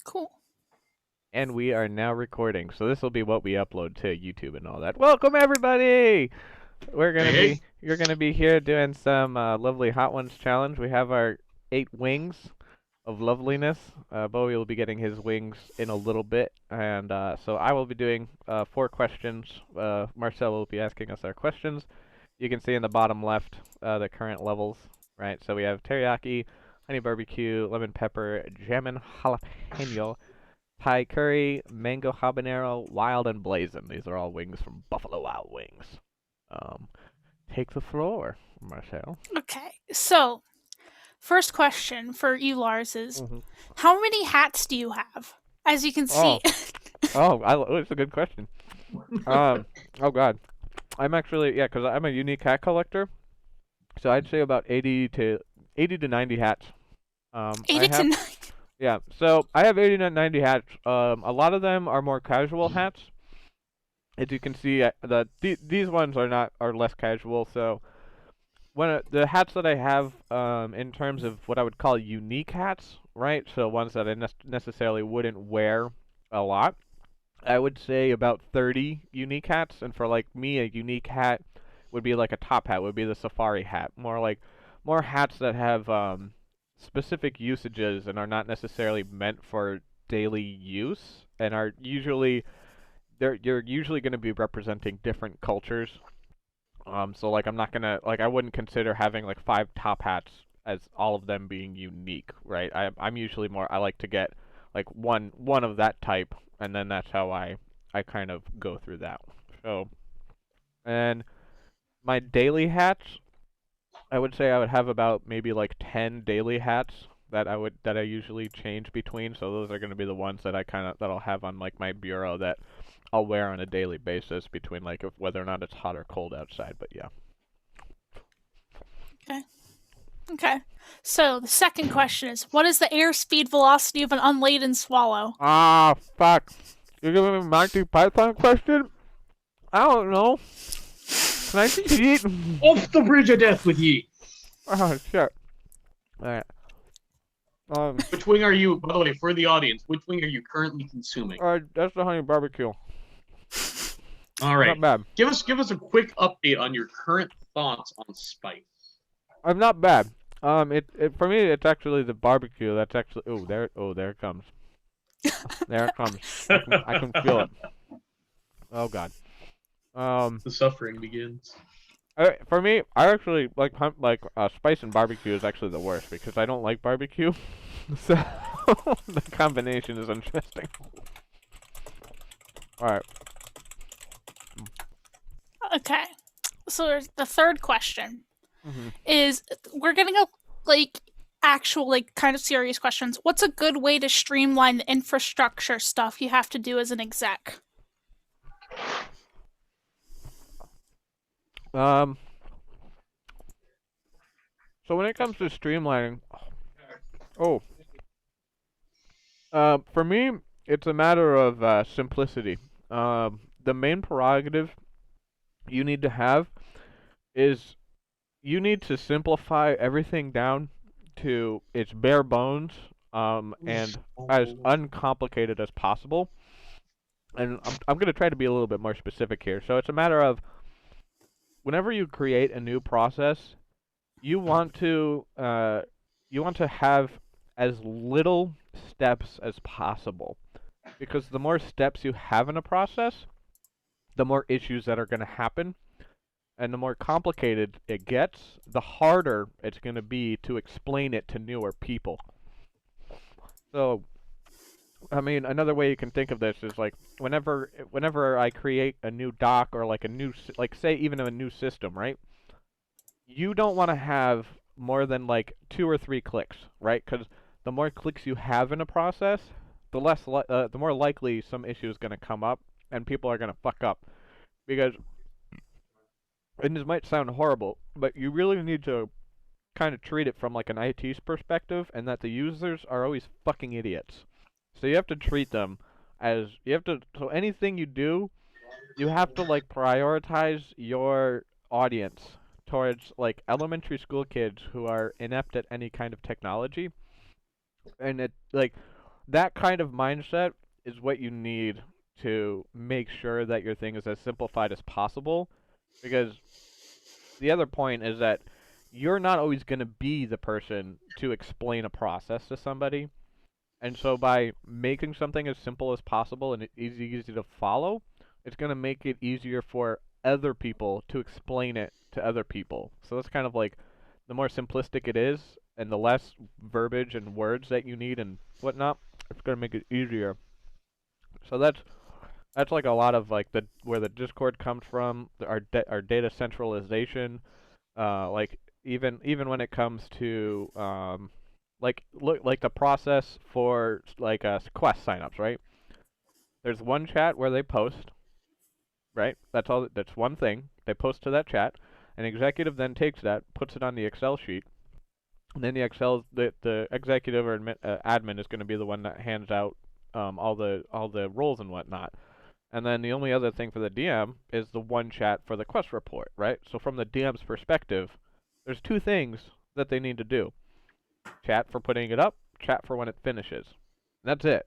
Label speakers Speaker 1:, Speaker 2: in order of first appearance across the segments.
Speaker 1: Cool.
Speaker 2: And we are now recording, so this will be what we upload to YouTube and all that. Welcome everybody! You're gonna be here doing some lovely Hot Ones challenge. We have our 8 wings of loveliness. Bowie will be getting his wings in a little bit, and so I will be doing 4 questions. Marcel will be asking us our questions. You can see in the bottom left the current levels, right? So we have teriyaki, honey barbecue, lemon pepper, jammin' jalapeno, Thai curry, mango habanero, wild and blazing. These are all wings from Buffalo Wild Wings. Um, Take the floor, Marcel.
Speaker 1: Okay, so first question for you, Lars, is
Speaker 2: Mm-hmm.
Speaker 1: how many hats do you have? As you can see,
Speaker 2: Oh, it's a good question. Oh God, I'm actually because I'm a unique hat collector, so I'd say about 80 to 90 hats. I
Speaker 1: 80 to
Speaker 2: have
Speaker 1: 90.
Speaker 2: Yeah, so I have 80 to 90 hats. A lot of them are more casual hats. As you can see, these ones are less casual. So the hats that I have, in terms of what I would call unique hats, right? So ones that I necessarily wouldn't wear a lot. I would say about 30 unique hats, and for like me, a unique hat would be like a top hat, would be the safari hat. More hats that have specific usages and are not necessarily meant for daily use, and are usually you're usually going to be representing different cultures. So like I wouldn't consider having like 5 top hats as all of them being unique, right? I'm usually I like to get like one of that type, and then that's how I kind of go through that. So, and my daily hats, I would say I would have about maybe like 10 daily hats that I usually change between. So those are going to be the ones that I'll have on like my bureau that I'll wear on a daily basis between like whether or not it's hot or cold outside. But yeah.
Speaker 1: Okay. Okay. So the second question is, what is the airspeed velocity of an unladen swallow?
Speaker 2: Ah, fuck. You're giving me a Monty Python question? I don't know. Can I cheat?
Speaker 3: Off the bridge of death with ye.
Speaker 2: Oh shit. Alright.
Speaker 3: Which wing are you, by the way, for the audience, which wing are you currently consuming?
Speaker 2: That's the honey barbecue.
Speaker 3: All right.
Speaker 2: Not bad.
Speaker 3: Give us a quick update on your current thoughts on spice.
Speaker 2: I'm not bad. For me, it's actually the barbecue. That's actually there it comes. There it comes. I can feel it. Oh God.
Speaker 3: The suffering begins.
Speaker 2: For me, I actually like spice and barbecue is actually the worst because I don't like barbecue, so the combination is interesting. All right.
Speaker 1: Okay. So the third question
Speaker 2: Mm-hmm.
Speaker 1: is, we're getting a like actual like kind of serious questions. What's a good way to streamline the infrastructure stuff you have to do as an exec?
Speaker 2: So when it comes to streamlining, for me, it's a matter of simplicity. The main prerogative you need to have is you need to simplify everything down to its bare bones, and as uncomplicated as possible. And I'm going to try to be a little bit more specific here. So it's a matter of whenever you create a new process, you want to have as little steps as possible, because the more steps you have in a process, the more issues that are going to happen, and the more complicated it gets, the harder it's going to be to explain it to newer people. So, I mean, another way you can think of this is like whenever I create a new doc or like say even a new system, right? You don't want to have more than like 2 or 3 clicks, right? Because the more clicks you have in a process, the more likely some issue is going to come up, and people are going to fuck up. Because, and this might sound horrible, but you really need to kind of treat it from like an IT's perspective, and that the users are always fucking idiots. So you have to treat them so anything you do, you have to like prioritize your audience towards like elementary school kids who are inept at any kind of technology. And it like that kind of mindset is what you need to make sure that your thing is as simplified as possible, because the other point is that you're not always going to be the person to explain a process to somebody. And so by making something as simple as possible and easy to follow, it's going to make it easier for other people to explain it to other people. So that's kind of like the more simplistic it is and the less verbiage and words that you need and whatnot, it's going to make it easier. So that's like a lot of like the where the Discord comes from, our data centralization, like even when it comes to like the process for like quest signups, right? There's one chat where they post, right? That's all. That's one thing. They post to that chat. An executive then takes that, puts it on the Excel sheet, and then the executive or admin is going to be the one that hands out all the roles and whatnot. And then the only other thing for the DM is the one chat for the quest report, right? So from the DM's perspective, there's two things that they need to do. Chat for putting it up, chat for when it finishes. And that's it.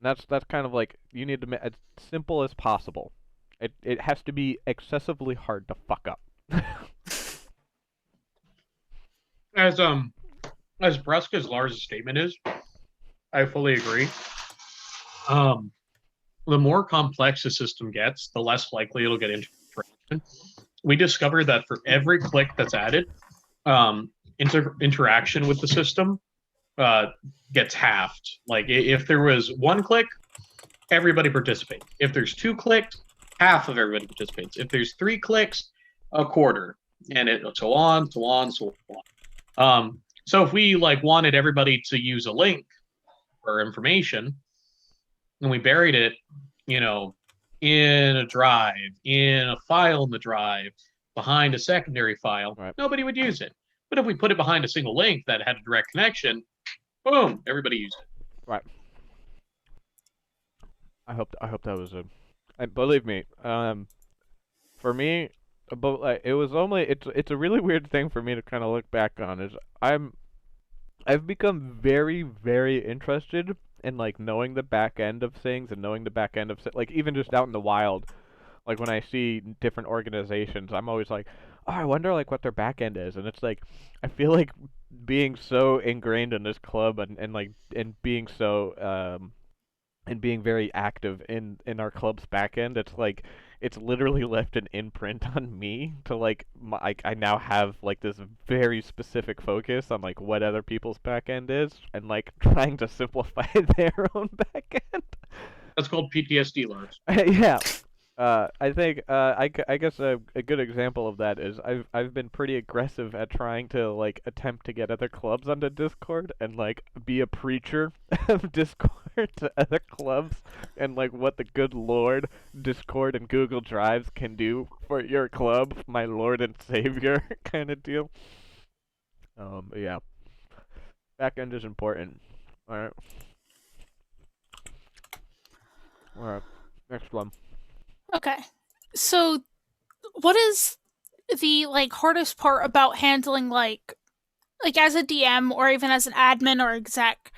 Speaker 2: And that's kind of like, you need to make it as simple as possible. It has to be excessively hard to fuck up.
Speaker 3: As brusque as Lars' statement is, I fully agree. The more complex the system gets, the less likely it'll get interaction. We discovered that for every click that's added, interaction with the system gets halved. Like if there was one click, everybody participates. If there's two clicks, half of everybody participates. If there's three clicks, a quarter, and so on. So if we like wanted everybody to use a link for information, and we buried it, in a drive, in a file in the drive, behind a secondary file,
Speaker 2: right,
Speaker 3: nobody would use it. But if we put it behind a single link that had a direct connection, boom, everybody used it.
Speaker 2: Right. I hope that was a. And believe me, for me, but like it was only it's a really weird thing for me to kind of look back on. Is I've become very very interested in like knowing the back end of things and knowing the back end of like even just out in the wild, like when I see different organizations, I'm always like, oh, I wonder like what their back end is, and it's like I feel like being so ingrained in this club and being so and being very active in our club's back end, it's like it's literally left an imprint on me to like I now have like this very specific focus on like what other people's back end is and like trying to simplify their own back end.
Speaker 3: That's called PTSD, Lars.
Speaker 2: Yeah. I think I guess a good example of that is I've been pretty aggressive at trying to like attempt to get other clubs onto Discord and like be a preacher of Discord to other clubs and like what the good Lord Discord and Google Drives can do for your club, my Lord and Savior kind of deal. Yeah, back end is important. All right. All right. Next one.
Speaker 1: Okay. So what is the like hardest part about handling like as a DM or even as an admin or exec,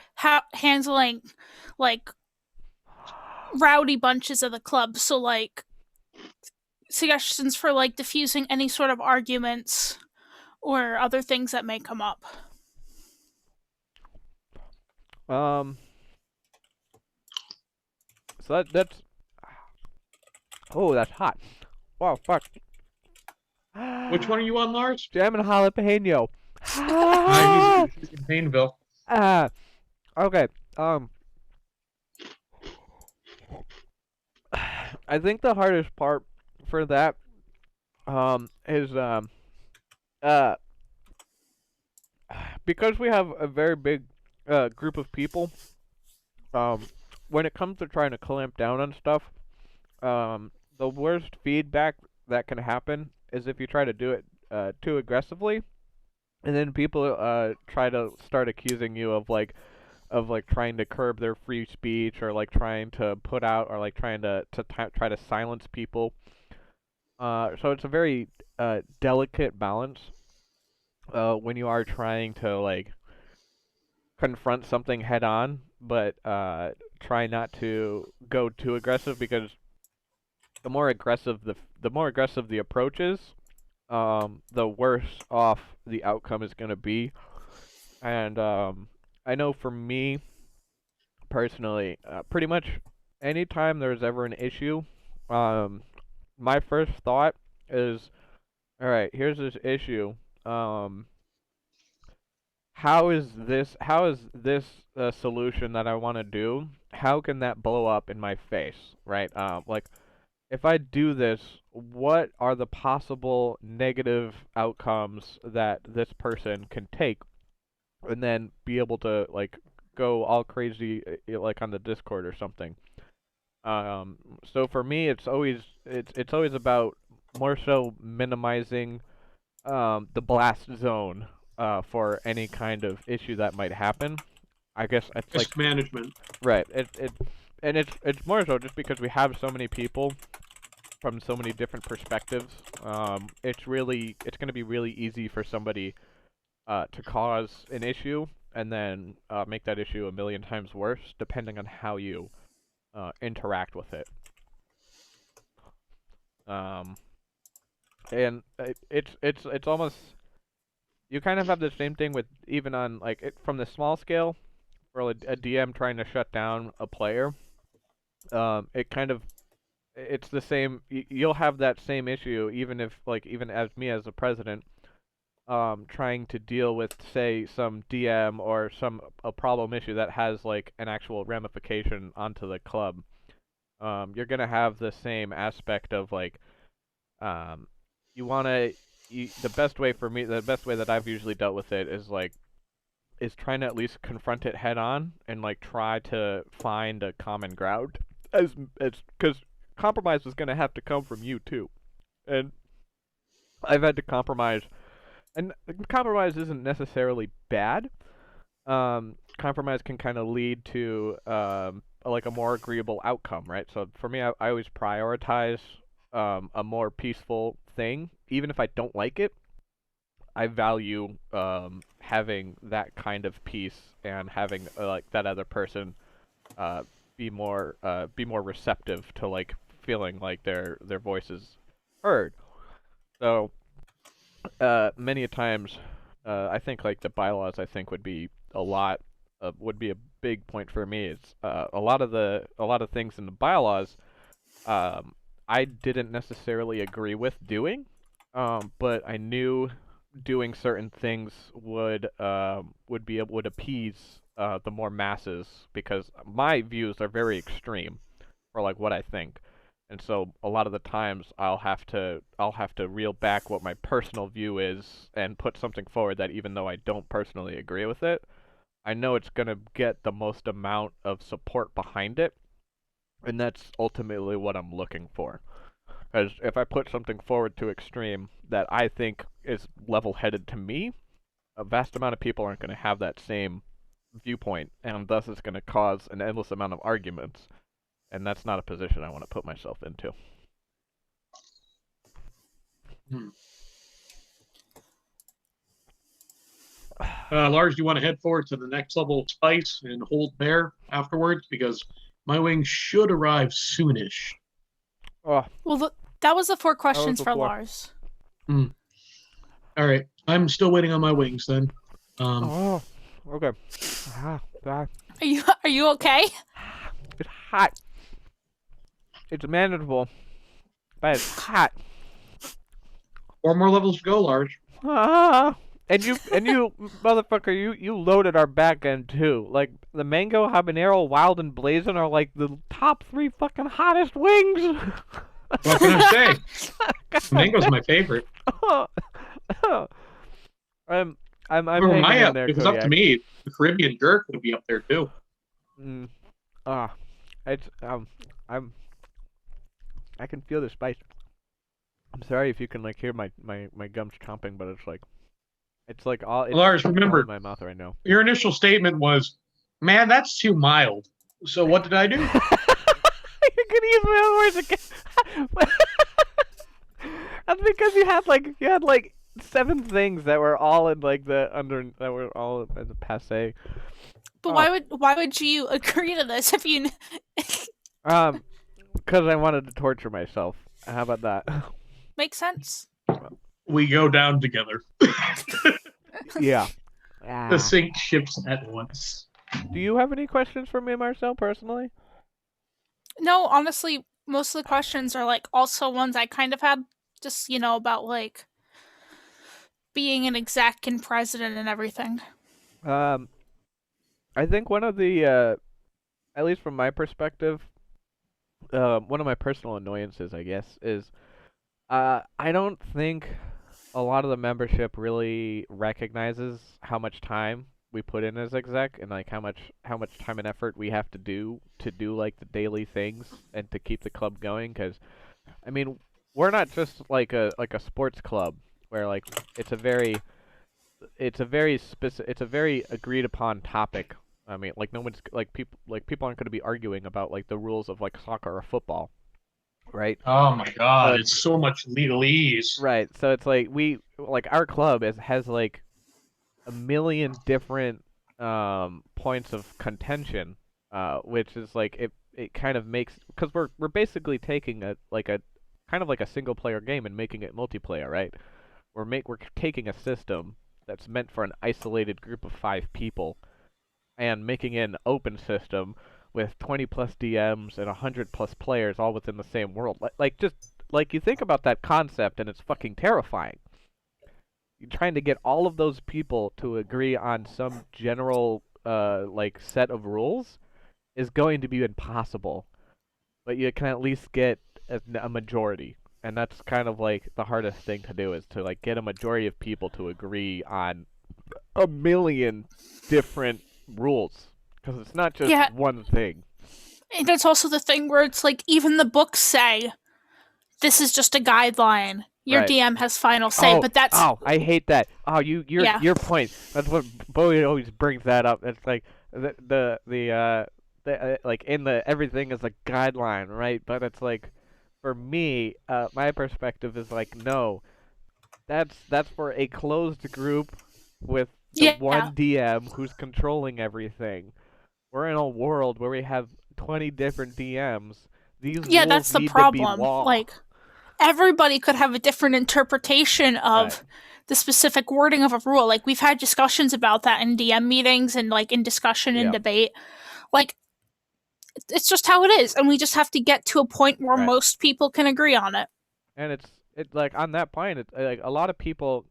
Speaker 1: handling like rowdy bunches of the club? So like suggestions for like diffusing any sort of arguments or other things that may come up.
Speaker 2: So that's oh, that's hot. Wow, fuck.
Speaker 3: Which one are you on, Lars?
Speaker 2: Jam and jalapeno.
Speaker 3: He's in Painville.
Speaker 2: Okay. I think the hardest part for that is because we have a very big group of people. When it comes to trying to clamp down on stuff, the worst feedback that can happen is if you try to do it too aggressively, and then people try to start accusing you of trying to curb their free speech or like trying to put out or like trying to try to silence people. So it's a very delicate balance when you are trying to like confront something head on, but try not to go too aggressive, because the more aggressive the approach is, the worse off the outcome is going to be. And I know for me personally, pretty much anytime there's ever an issue, my first thought is, all right, here's this issue. How is this solution that I want to do? How can that blow up in my face, right? Like, if I do this, what are the possible negative outcomes that this person can take, and then be able to like go all crazy, like on the Discord or something. So for me, it's always about more so minimizing the blast zone for any kind of issue that might happen. I guess it's like
Speaker 4: Risk management.
Speaker 2: right. It's more so just because we have so many people from so many different perspectives. It's going to be really easy for somebody to cause an issue and then make that issue a million times worse, depending on how you interact with it. And it's almost, you kind of have the same thing with, even on like from the small scale, for a DM trying to shut down a player. It's the same. You'll have that same issue, even as me as a president, trying to deal with, say, some DM or a problem issue that has like an actual ramification onto the club. You're gonna have the same aspect of like, the best way for me, the best way that I've usually dealt with it is trying to at least confront it head on and like try to find a common ground, as because compromise is gonna have to come from you too, and I've had to compromise. And compromise isn't necessarily bad. Compromise can kind of lead to like a more agreeable outcome, right? So for me, I always prioritize a more peaceful thing, even if I don't like it. I value having that kind of peace and having like that other person be more receptive to like feeling like their voice is heard. So many a times, I think like the bylaws, I think would be a big point for me. It's a lot of things in the bylaws, I didn't necessarily agree with doing, but I knew doing certain things would appease the more masses, because my views are very extreme for like what I think. And so a lot of the times I'll have to reel back what my personal view is and put something forward that, even though I don't personally agree with it, I know it's going to get the most amount of support behind it. And that's ultimately what I'm looking for. Because if I put something forward to extreme that I think is level-headed to me, a vast amount of people aren't going to have that same viewpoint, and thus it's going to cause an endless amount of arguments. And that's not a position I want to put myself into.
Speaker 4: Lars, do you want to head forward to the next level of spice and hold there afterwards? Because my wings should arrive soonish.
Speaker 2: Oh,
Speaker 1: Well, that was the 4 questions for
Speaker 2: 4.
Speaker 1: Lars.
Speaker 4: All right. I'm still waiting on my wings then.
Speaker 2: Okay.
Speaker 1: Are you okay?
Speaker 2: It's hot. It's manageable, but it's hot.
Speaker 4: 4 more levels to go, Lars.
Speaker 2: And you motherfucker, you loaded our back end too. Like the mango, habanero, wild, and blazing are like the top 3 fucking hottest wings.
Speaker 4: What can I say? Mango's my favorite.
Speaker 2: I'm
Speaker 4: Remember,
Speaker 2: hanging in there,
Speaker 4: if it was up to me, the Caribbean jerk would be up there too.
Speaker 2: I can feel the spice. I'm sorry if you can like hear my gums chomping, but it's like all.
Speaker 4: Lars, remember,
Speaker 2: all in my mouth right now.
Speaker 4: Your initial statement was, "Man, that's too mild." So what did I do?
Speaker 2: You're gonna use my own words again. That's because you had like 7 things that were all in like that were all in the passé.
Speaker 1: But
Speaker 2: Oh.
Speaker 1: why would you agree to this if you?
Speaker 2: Because I wanted to torture myself. How about that?
Speaker 1: Makes sense.
Speaker 4: We go down together.
Speaker 2: Yeah.
Speaker 4: The sink ships at once.
Speaker 2: Do you have any questions for me, Marcel, personally?
Speaker 1: No, honestly, most of the questions are like also ones I kind of had, just about like being an exec and president and everything.
Speaker 2: Um, I think one of the, at least from my perspective, one of my personal annoyances, I guess, is I don't think a lot of the membership really recognizes how much time we put in as exec and like how much time and effort we have to do like the daily things and to keep the club going. Because I mean, we're not just like a sports club where like it's a very it's a very agreed upon topic. I mean, like no one's people aren't going to be arguing about like the rules of like soccer or football, right?
Speaker 4: Oh my god,
Speaker 2: So
Speaker 4: it's so much legalese.
Speaker 2: right. So it's like our club has like a million different points of contention, which is like it kind of makes because we're basically taking a kind of like a single player game and making it multiplayer, right? We're taking a system that's meant for an isolated group of 5 people and making it an open system with 20 plus DMs and 100 plus players all within the same world. Just like you think about that concept and it's fucking terrifying. You're trying to get all of those people to agree on some general like set of rules is going to be impossible. But you can at least get a majority. And that's kind of like the hardest thing to do is to like get a majority of people to agree on a million different rules because it's not just
Speaker 1: Yeah.
Speaker 2: one thing.
Speaker 1: And it's also the thing where it's like even the books say this is just a guideline. Your
Speaker 2: Right.
Speaker 1: DM has final say, but that's
Speaker 2: I hate that. Oh,
Speaker 1: Yeah.
Speaker 2: your point. That's what Bowie always brings that up. It's like the like in the everything is a guideline, right? But it's like for me, my perspective is like no, that's for a closed group with the
Speaker 1: Yeah.
Speaker 2: one DM who's controlling everything. We're in a world where we have 20 different DMs. These rules
Speaker 1: that's the
Speaker 2: need to be
Speaker 1: problem.
Speaker 2: law.
Speaker 1: Like everybody could have a different interpretation of
Speaker 2: Right.
Speaker 1: the specific wording of a rule. Like we've had discussions about that in DM meetings and like in discussion and
Speaker 2: Yeah.
Speaker 1: debate. Like it's just how it is, and we just have to get to a point where
Speaker 2: Right.
Speaker 1: most people can agree on it.
Speaker 2: And it's like on that point, it's like a lot of people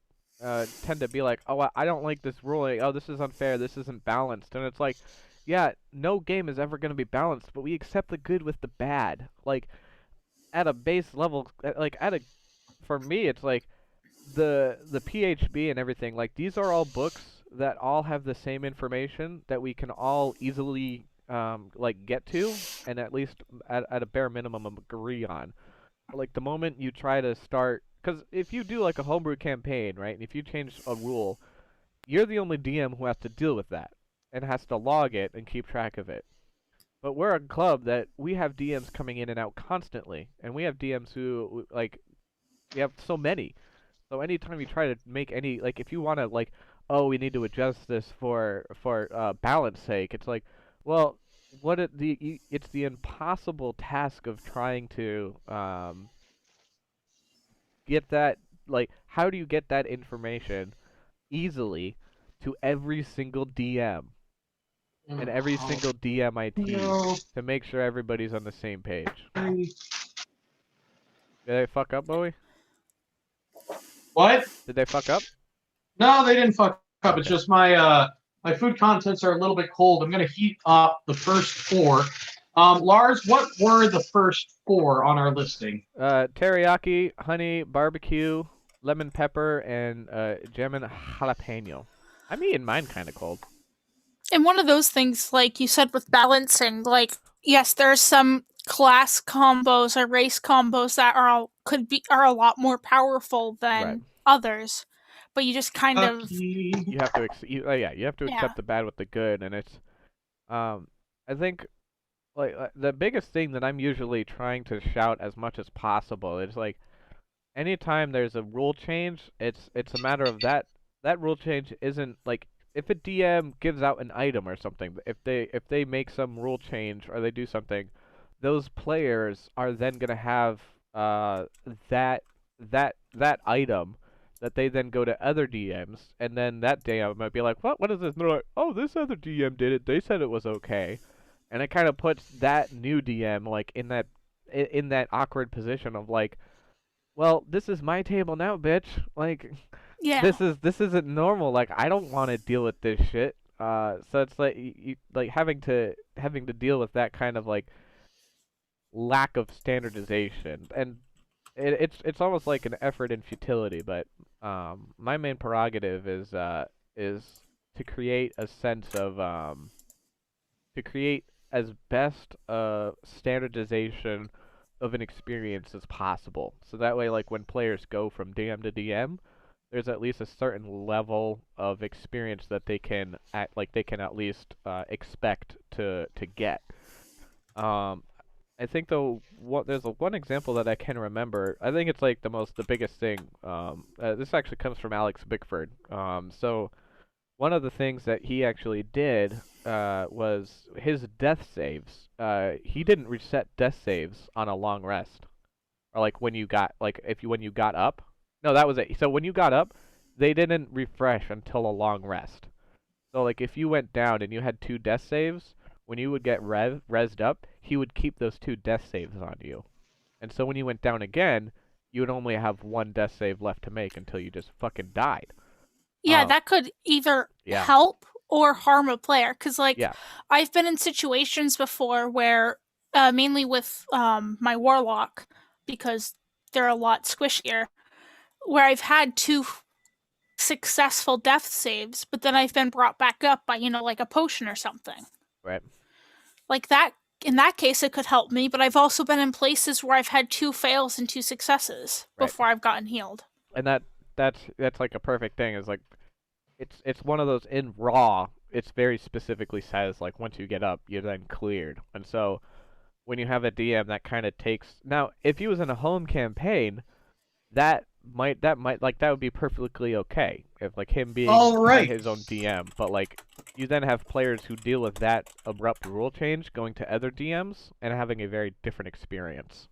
Speaker 2: tend to be like, oh, I don't like this ruling. Oh, this is unfair. This isn't balanced. And it's like, yeah, no game is ever going to be balanced, but we accept the good with the bad. Like at a base level, for me, it's like the PHB and everything. Like these are all books that all have the same information that we can all easily like get to and at least at a bare minimum agree on. Like the moment you try to start, because if you do like a homebrew campaign, right, and if you change a rule, you're the only DM who has to deal with that and has to log it and keep track of it. But we're a club that we have DMs coming in and out constantly, and we have DMs who like we have so many. So anytime you try to make any like if you want to like oh we need to adjust this for balance sake, it's like well it's the impossible task of trying to get that like how do you get that information easily to every single DM and every single DMIT
Speaker 4: No.
Speaker 2: to make sure everybody's on the same page.
Speaker 4: I-
Speaker 2: Did they fuck up, Bowie?
Speaker 4: What?
Speaker 2: Did they fuck up?
Speaker 4: No, they didn't fuck up. It's
Speaker 2: Okay.
Speaker 4: just my food contents are a little bit cold. I'm gonna heat up the first 4. Lars, what were the first 4 on our listing?
Speaker 2: Teriyaki, honey, barbecue, lemon pepper, and German jalapeno. I'm eating mine kind of cold.
Speaker 1: And one of those things, like you said with balancing, like yes, there are some class combos or race combos that are a lot more powerful than
Speaker 2: Right.
Speaker 1: others, but you just kind of
Speaker 2: You have to you have to
Speaker 1: Yeah.
Speaker 2: accept the bad with the good, and it's I think like the biggest thing that I'm usually trying to shout as much as possible is like anytime there's a rule change, it's a matter of that rule change isn't like if a DM gives out an item or something, if they make some rule change or they do something, those players are then gonna have that item that they then go to other DMs, and then that DM might be like, what is this? And they're like, oh, this other DM did it. They said it was okay, and it kind of puts that new DM like in that awkward position of like, well, this is my table now, bitch. Like,
Speaker 1: Yeah.
Speaker 2: this isn't normal. Like, I don't want to deal with this shit. So it's like you like having to deal with that kind of like lack of standardization, and it's almost like an effort in futility. But my main prerogative is to create a sense of to create as best standardization of an experience as possible. So that way, like when players go from DM to DM, there's at least a certain level of experience that they can at least expect to get. I think though, there's one example that I can remember. I think it's like the biggest thing. This actually comes from Alex Bickford. So one of the things that he actually did was his death saves. He didn't reset death saves on a long rest, or like when you got when you got up. No, that was it. So when you got up, they didn't refresh until a long rest. So like if you went down and you had 2 death saves, when you would get rezzed up, he would keep those 2 death saves on you. And so when you went down again, you would only have 1 death save left to make until you just fucking died.
Speaker 1: Yeah, that could either help or harm a player. Because, like, I've been in situations before where, mainly with my Warlock, because they're a lot squishier, where I've had 2 successful death saves, but then I've been brought back up by, like a potion or something.
Speaker 2: Right.
Speaker 1: Like that, in that case, it could help me, but I've also been in places where I've had 2 fails and 2 successes before I've gotten healed.
Speaker 2: And that's like a perfect thing. Is like, it's one of those in raw. It's very specifically says like once you get up, you're then cleared. And so when you have a DM that kind of takes now, if he was in a home campaign, that would be perfectly okay if like him being his own DM. But like you then have players who deal with that abrupt rule change going to other DMs and having a very different experience.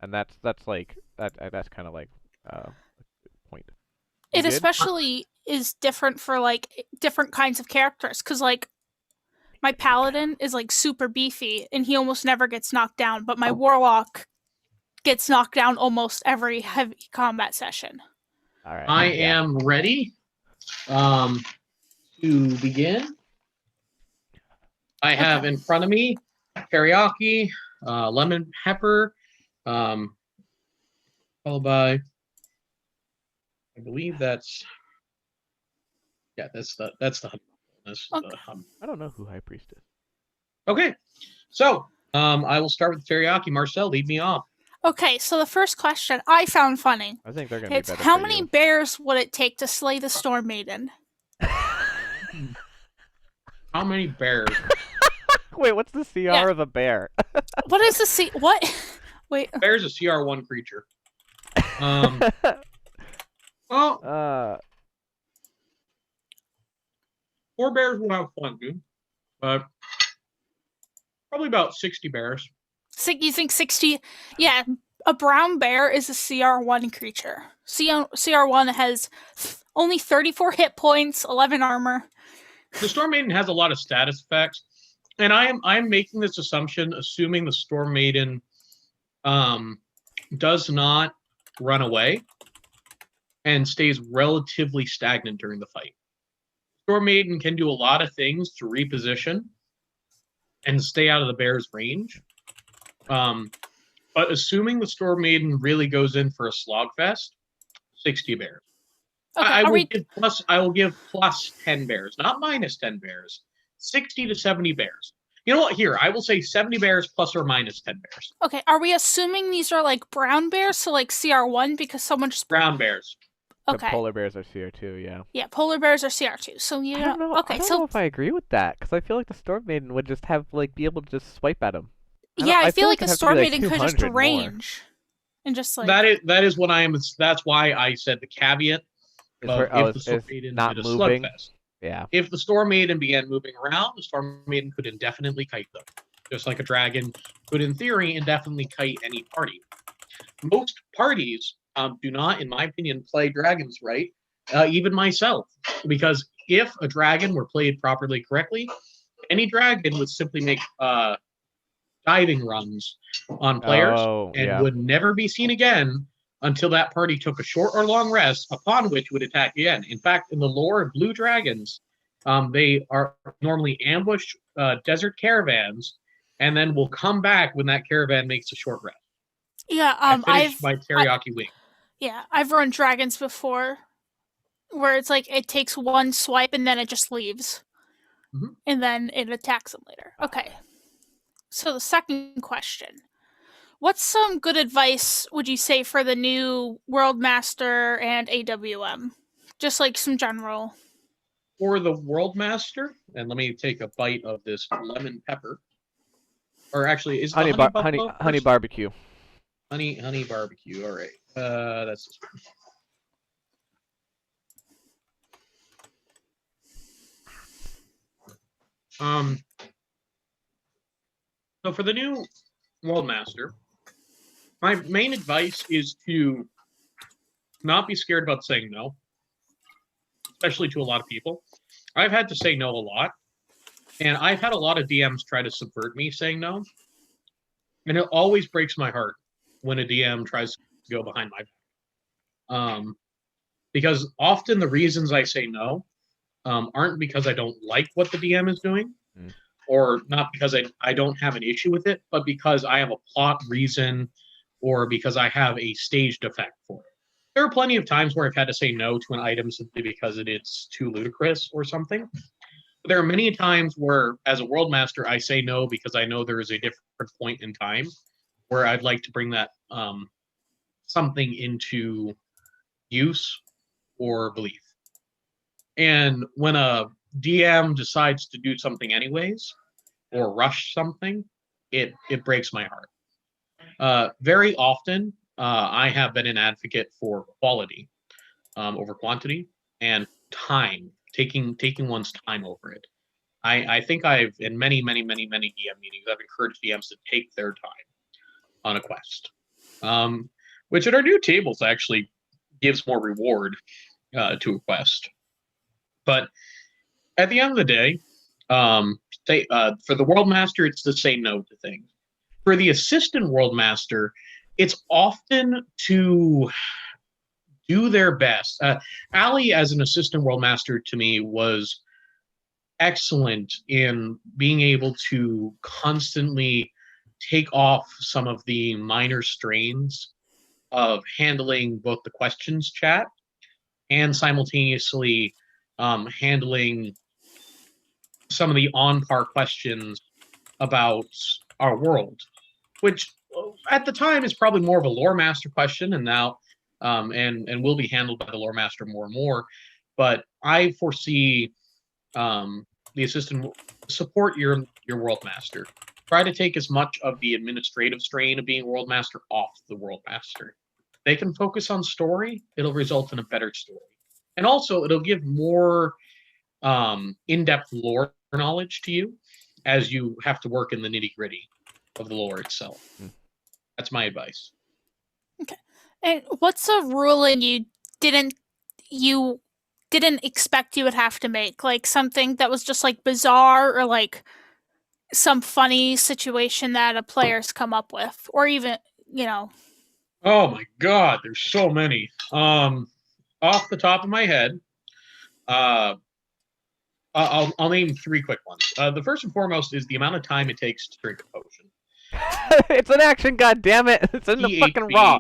Speaker 2: And that's kind of like point.
Speaker 1: It especially is different for like different kinds of characters, because like my paladin is like super beefy and he almost never gets knocked down, but my warlock gets knocked down almost every heavy combat session.
Speaker 2: All right.
Speaker 3: I am ready to begin. I have in front of me teriyaki, lemon pepper, followed by, I believe that's the hum. That's the hum.
Speaker 2: I don't know who High Priest is.
Speaker 3: Okay, so I will start with teriyaki. Marcel, lead me off.
Speaker 1: Okay, so the first question I found funny.
Speaker 2: I think they're gonna be better.
Speaker 1: How many bears would it take to slay the Storm Maiden?
Speaker 3: How many bears?
Speaker 2: Wait, what's the CR of a bear?
Speaker 1: What is the what? Wait.
Speaker 3: A bear's a CR1 creature. Well, 4 bears will have fun, dude. But probably about 60 bears.
Speaker 1: You think 60? Yeah, a brown bear is a CR1 creature. CR1 has only 34 hit points, 11 armor.
Speaker 3: The Storm Maiden has a lot of status effects, and I'm making this assumption, assuming the Storm Maiden does not run away and stays relatively stagnant during the fight. Storm Maiden can do a lot of things to reposition and stay out of the bear's range. But assuming the Storm Maiden really goes in for a slogfest, 60 bears. Okay, I will give plus 10 bears, not minus 10 bears. 60 to 70 bears. You know what? Here, I will say 70 bears plus or minus 10 bears.
Speaker 1: Okay, are we assuming these are like brown bears, so like CR1 because someone just...
Speaker 3: Brown bears.
Speaker 1: Okay.
Speaker 2: The polar bears are CR2, yeah.
Speaker 1: Yeah, polar bears are CR2. So you
Speaker 2: I don't know.
Speaker 1: Okay,
Speaker 2: I don't know if I agree with that, because I feel like the Storm Maiden would just have be able to just swipe at them.
Speaker 1: I feel like a Storm Maiden could just range and just like
Speaker 3: that is what I am. That's why I said the caveat. If the Storm Maiden
Speaker 2: not
Speaker 3: did a
Speaker 2: moving.
Speaker 3: slugfest.
Speaker 2: Yeah.
Speaker 3: If the Storm Maiden began moving around, the Storm Maiden could indefinitely kite them, just like a dragon could, in theory, indefinitely kite any party. Most parties do not, in my opinion, play dragons right, even myself, because if a dragon were played properly correctly, any dragon would simply make diving runs on players and would never be seen again until that party took a short or long rest, upon which would attack again. In fact, in the lore of blue dragons, they are normally ambush desert caravans and then will come back when that caravan makes a short rest.
Speaker 1: Yeah,
Speaker 3: I finished my teriyaki wing.
Speaker 1: Yeah, I've run dragons before, where it's like it takes one swipe and then it just leaves, and then it attacks them later. Okay, so the second question: what's some good advice would you say for the new World Master and AWM? Just like some general.
Speaker 3: For the World Master, and let me take a bite of this lemon pepper, or actually, is
Speaker 2: honey barbecue.
Speaker 3: Honey barbecue. All right. That's this one. So for the new World Master, my main advice is to not be scared about saying no, especially to a lot of people. I've had to say no a lot, and I've had a lot of DMs try to subvert me saying no, and it always breaks my heart when a DM tries to go behind my back. Because often the reasons I say no aren't because I don't like what the DM is doing, or not because I don't have an issue with it, but because I have a plot reason, or because I have a staged effect for it. There are plenty of times where I've had to say no to an item simply because it's too ludicrous or something. But there are many times where, as a World Master, I say no because I know there is a different point in time where I'd like to bring that something into use or belief. And when a DM decides to do something anyways, or rush something, it breaks my heart. Very often, I have been an advocate for quality over quantity, and time, taking one's time over it. I think I've, in many DM meetings, I've encouraged DMs to take their time on a quest, which at our new tables actually gives more reward to a quest. But at the end of the day, for the World Master, it's to say no to things. For the Assistant World Master, it's often to do their best. Ali, as an Assistant World Master, to me, was excellent in being able to constantly take off some of the minor strains of handling both the questions chat and simultaneously handling some of the on-par questions about our world, which at the time is probably more of a lore master question, and now and will be handled by the lore master more and more. But I foresee the assistant support your world master. Try to take as much of the administrative strain of being world master off the world master. They can focus on story. It'll result in a better story, and also it'll give more in-depth lore knowledge to you as you have to work in the nitty-gritty of the lore itself. That's my advice.
Speaker 1: Okay. And what's a ruling you didn't expect you would have to make? Like something that was just like bizarre, or like some funny situation that a player's come up with, or even,
Speaker 3: Oh my God, there's so many. Off the top of my head, I'll name three quick ones. The first and foremost is the amount of time it takes to drink a potion.
Speaker 2: It's an action, goddammit! It's in the fucking raw.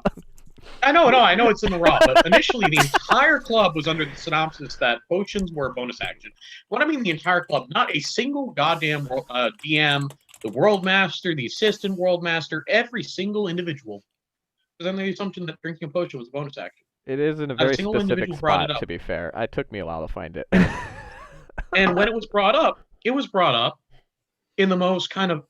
Speaker 3: I know it's in the raw, but initially the entire club was under the synopsis that potions were a bonus action. When I mean the entire club, not a single goddamn DM, the World Master, the Assistant World Master, every single individual was under the assumption that drinking a potion was a bonus action.
Speaker 2: It is in a very specific spot, to be fair. It took me a while to find it.
Speaker 3: And when it was brought up in the most kind of,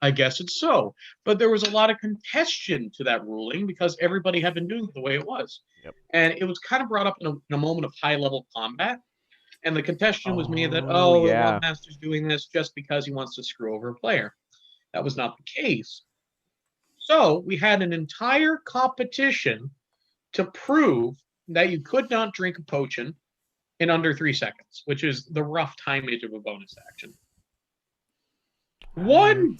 Speaker 3: I guess it's so. But there was a lot of contestation to that ruling because everybody had been doing it the way it was.
Speaker 2: Yep.
Speaker 3: And it was kind of brought up in a moment of high-level combat. And the contention was made that,
Speaker 2: Oh,
Speaker 3: the
Speaker 2: yeah.
Speaker 3: Love Master's doing this just because he wants to screw over a player. That was not the case. So we had an entire competition to prove that you could not drink a potion in under 3 seconds, which is the rough timage of a bonus action. One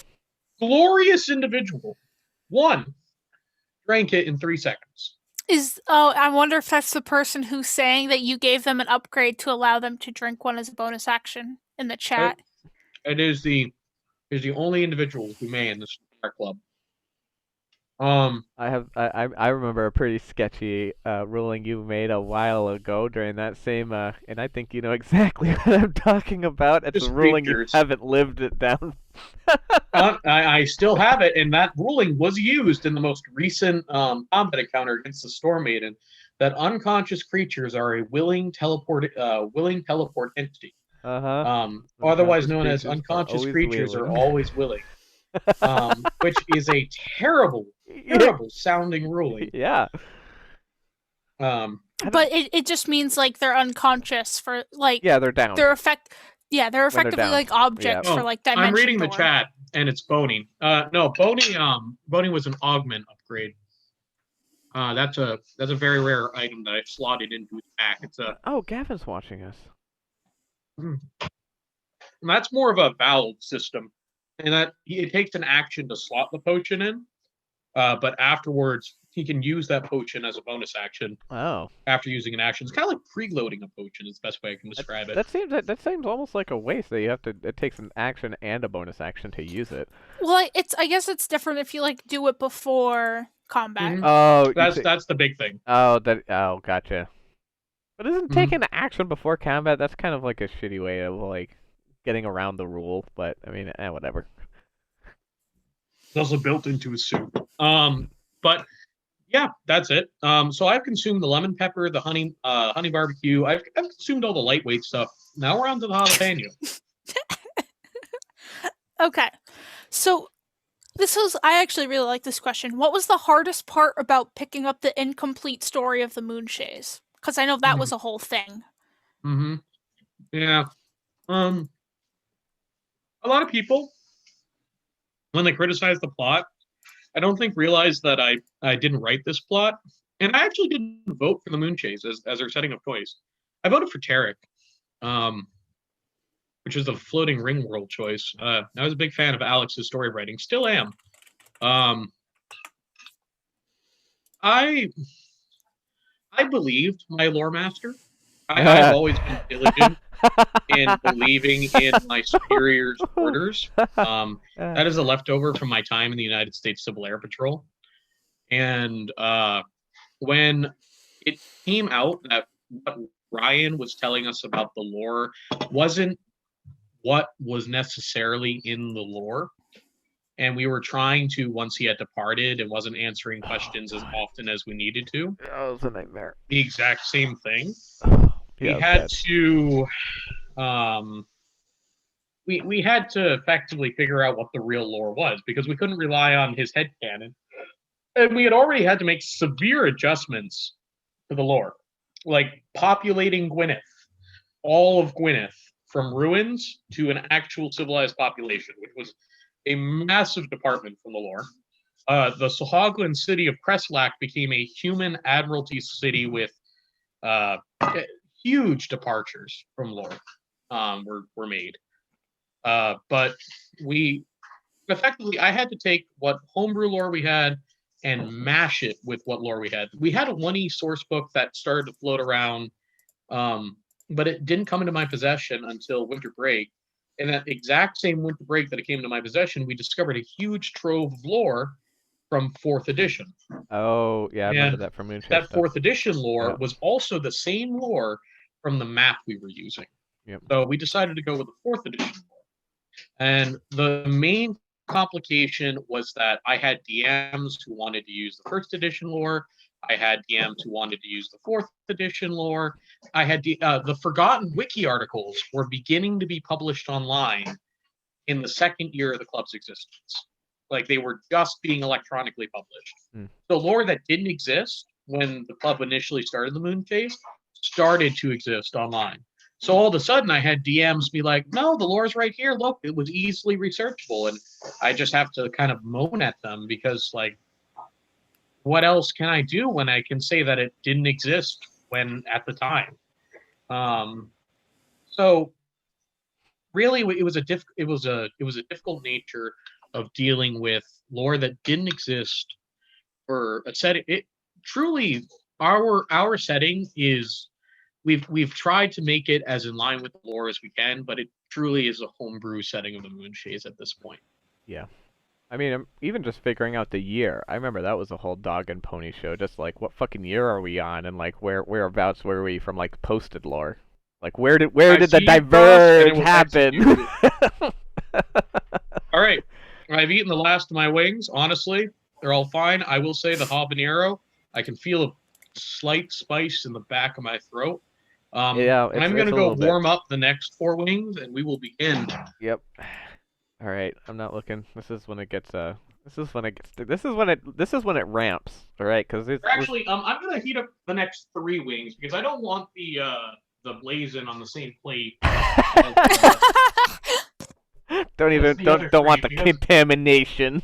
Speaker 3: glorious individual, drank it in 3 seconds.
Speaker 1: I wonder if that's the person who's saying that you gave them an upgrade to allow them to drink one as a bonus action in the chat.
Speaker 3: It is the only individual who may in this entire club.
Speaker 2: I remember a pretty sketchy ruling you made a while ago during that same and I think you know exactly what I'm talking about. It's a ruling you haven't lived it down.
Speaker 3: I still have it, and that ruling was used in the most recent combat encounter against the Storm Maiden. That unconscious creatures are a willing teleport entity. Otherwise known as unconscious creatures are always willing. Which is a terrible sounding ruling.
Speaker 2: Yeah.
Speaker 1: But it just means like they're unconscious for like
Speaker 2: they're down.
Speaker 1: They're effectively like objects for like dimension.
Speaker 3: I'm reading the chat and it's Boney. No, Boney was an augment upgrade. That's a very rare item that I slotted into his pack. It's a
Speaker 2: Gavin's watching us.
Speaker 3: That's more of a valve system. And that it takes an action to slot the potion in, but afterwards he can use that potion as a bonus action. After using an action, it's kind of like preloading a potion. Is the best way I can describe it.
Speaker 2: That seems almost like a waste that you have to. It takes an action and a bonus action to use it.
Speaker 1: Well, I guess it's different if you like do it before combat.
Speaker 3: Mm-hmm. Oh, that's the big thing.
Speaker 2: Gotcha. But isn't taking an action before combat? That's kind of like a shitty way of like getting around the rule, but I mean, whatever.
Speaker 3: It's also built into his suit. But yeah, that's it. So I've consumed the lemon pepper, the honey barbecue. I've consumed all the lightweight stuff. Now we're on to the jalapeno.
Speaker 1: Okay, so I actually really like this question. What was the hardest part about picking up the incomplete story of the Moonshays? Because I know that was a whole thing.
Speaker 3: Yeah. A lot of people, when they criticize the plot, I don't think realize that I didn't write this plot. And I actually didn't vote for the Moonshays as our setting of choice. I voted for Tarek, which is the floating ring world choice. I was a big fan of Alex's story writing. Still am. I believed my lore master. I've always been diligent in believing in my superior's orders. That is a leftover from my time in the United States Civil Air Patrol. And when it came out that what Ryan was telling us about the lore wasn't what was necessarily in the lore, and we were trying to, once he had departed and wasn't answering questions as often as we needed to.
Speaker 2: That was a nightmare.
Speaker 3: The exact same thing.
Speaker 2: Yeah,
Speaker 3: we had to we had to effectively figure out what the real lore was, because we couldn't rely on his headcanon. And we had already had to make severe adjustments to the lore, like populating Gwyneth, all of Gwyneth, from ruins to an actual civilized population, which was a massive department from the lore. The Sahaglan city of Kreslak became a human admiralty city with huge departures from lore were made. But we effectively, I had to take what homebrew lore we had and mash it with what lore we had. We had a 1E source book that started to float around, but it didn't come into my possession until winter break. And that exact same winter break that it came into my possession, we discovered a huge trove of lore from 4th edition.
Speaker 2: Oh, yeah, I remember that from Moonshade.
Speaker 3: That 4th edition lore was also the same lore from the map we were using.
Speaker 2: Yep.
Speaker 3: So we decided to go with the 4th edition lore. And the main complication was that I had DMs who wanted to use the 1st edition lore. I had DMs who wanted to use the 4th edition lore. I had the Forgotten Wiki articles were beginning to be published online in the 2nd year of the club's existence. Like, they were just being electronically published. So lore that didn't exist when the club initially started the Moon Phase started to exist online. So all of a sudden, I had DMs be like, "No, the lore's right here. Look, it was easily researchable," and I just have to kind of moan at them because, like, what else can I do when I can say that it didn't exist when at the time? So really, it was a difficult nature of dealing with lore that didn't exist for a setting. It truly our setting is we've tried to make it as in line with the lore as we can, but it truly is a homebrew setting of the Moonshades at this point.
Speaker 2: Yeah. I mean, even just figuring out the year. I remember that was a whole dog and pony show. Just like, what fucking year are we on, and like whereabouts were we from like posted lore? Like where did the diverge happen?
Speaker 3: All right, I've eaten the last of my wings. Honestly, they're all fine. I will say the habanero. I can feel a slight spice in the back of my throat.
Speaker 2: Yeah,
Speaker 3: I'm gonna go warm up the next 4 wings, and we will begin.
Speaker 2: Yep. All right, I'm not looking. This is when it gets This is when it ramps. All right, because it's
Speaker 3: actually I'm gonna heat up the next 3 wings because I don't want the blazing on the same plate.
Speaker 2: don't want the contamination.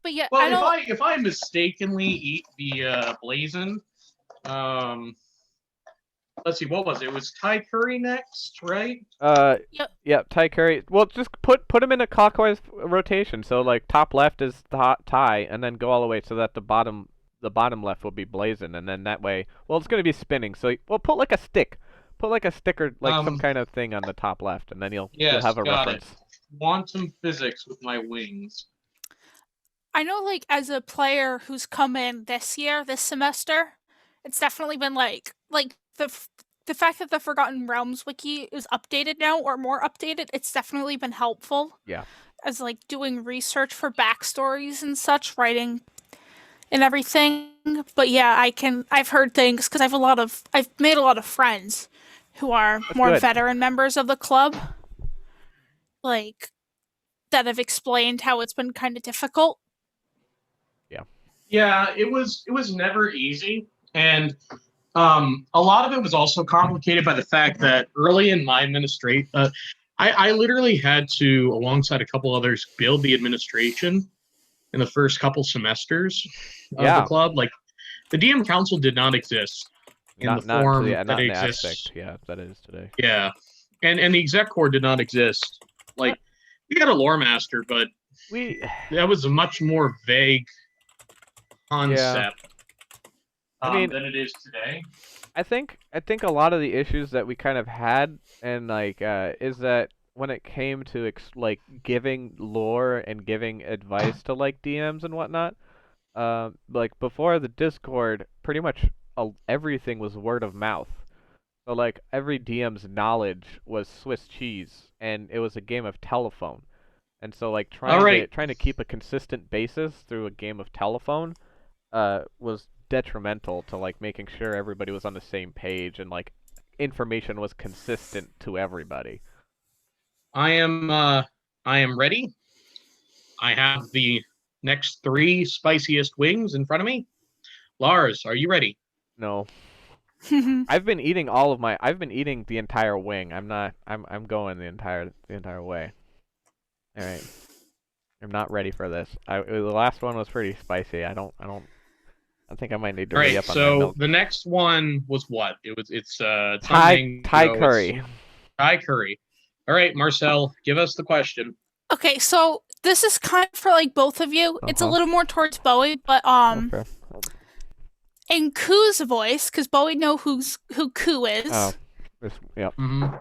Speaker 1: But yeah,
Speaker 3: well, if I mistakenly eat the blazing, let's see, what was it? It was Thai curry next, right?
Speaker 2: Yep, Thai curry. Well, just put them in a clockwise rotation. So like top left is Thai, and then go all the way so that the bottom left will be blazing, and then that way, well, it's gonna be spinning. So we'll put like a stick, or like some kind of thing on the top left, and then you'll have a reference.
Speaker 3: Quantum physics with my wings.
Speaker 1: I know, like, as a player who's come in this semester, it's definitely been like the fact that the Forgotten Realms wiki is updated now, or more updated, it's definitely been helpful.
Speaker 2: Yeah.
Speaker 1: As like doing research for backstories and such, writing and everything. But yeah, I've heard things because I've made a lot of friends who are more veteran members of the club, like, that have explained how it's been kind of difficult.
Speaker 3: Yeah, it was never easy, and a lot of it was also complicated by the fact that early in my administration, I literally had to, alongside a couple others, build the administration in the first couple semesters of the club. Like, the DM Council did not exist in the form that it exists.
Speaker 2: That is today.
Speaker 3: Yeah, and the exec core did not exist. Like, we had a lore master, but that was a much more vague concept than it is today.
Speaker 2: I think a lot of the issues that we kind of had, and like, is that when it came to like giving lore and giving advice to like DMs and whatnot, like before the Discord, pretty much everything was word of mouth. So like every DM's knowledge was Swiss cheese, and it was a game of telephone. And so like trying to keep a consistent basis through a game of telephone was detrimental to like making sure everybody was on the same page and like information was consistent to everybody.
Speaker 3: I am ready. I have the next 3 spiciest wings in front of me. Lars, are you ready?
Speaker 2: No. I've been eating the entire wing. I'm going the entire way. All right. I'm not ready for this. The last one was pretty spicy. I think I might need to re up on that milk.
Speaker 3: So the next one was what? It's
Speaker 2: Thai curry.
Speaker 3: Thai curry. All right, Marcel, give us the question.
Speaker 1: Okay, so this is kind of for like both of you. It's a little more towards Bowie, but
Speaker 2: Okay.
Speaker 1: In Koo's voice, because Bowie knows who Koo is.
Speaker 2: Oh, yeah.
Speaker 3: Mm-hmm.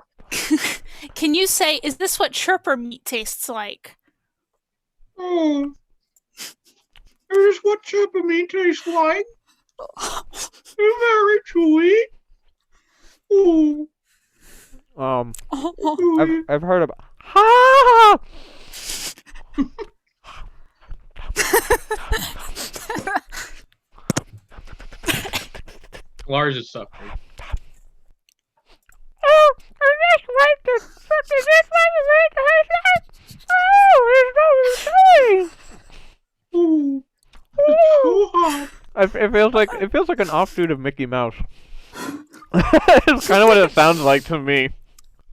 Speaker 1: Can you say, is this what chirper meat tastes like?
Speaker 3: Oh, is what chirper meat tastes like? Very chewy. Ooh.
Speaker 2: I've heard about. Ha!
Speaker 3: Lars is suffering.
Speaker 2: Oh, I just like to
Speaker 3: Ooh, it's so hot.
Speaker 2: It feels like an offshoot of Mickey Mouse. It's kind of what it sounds like to me.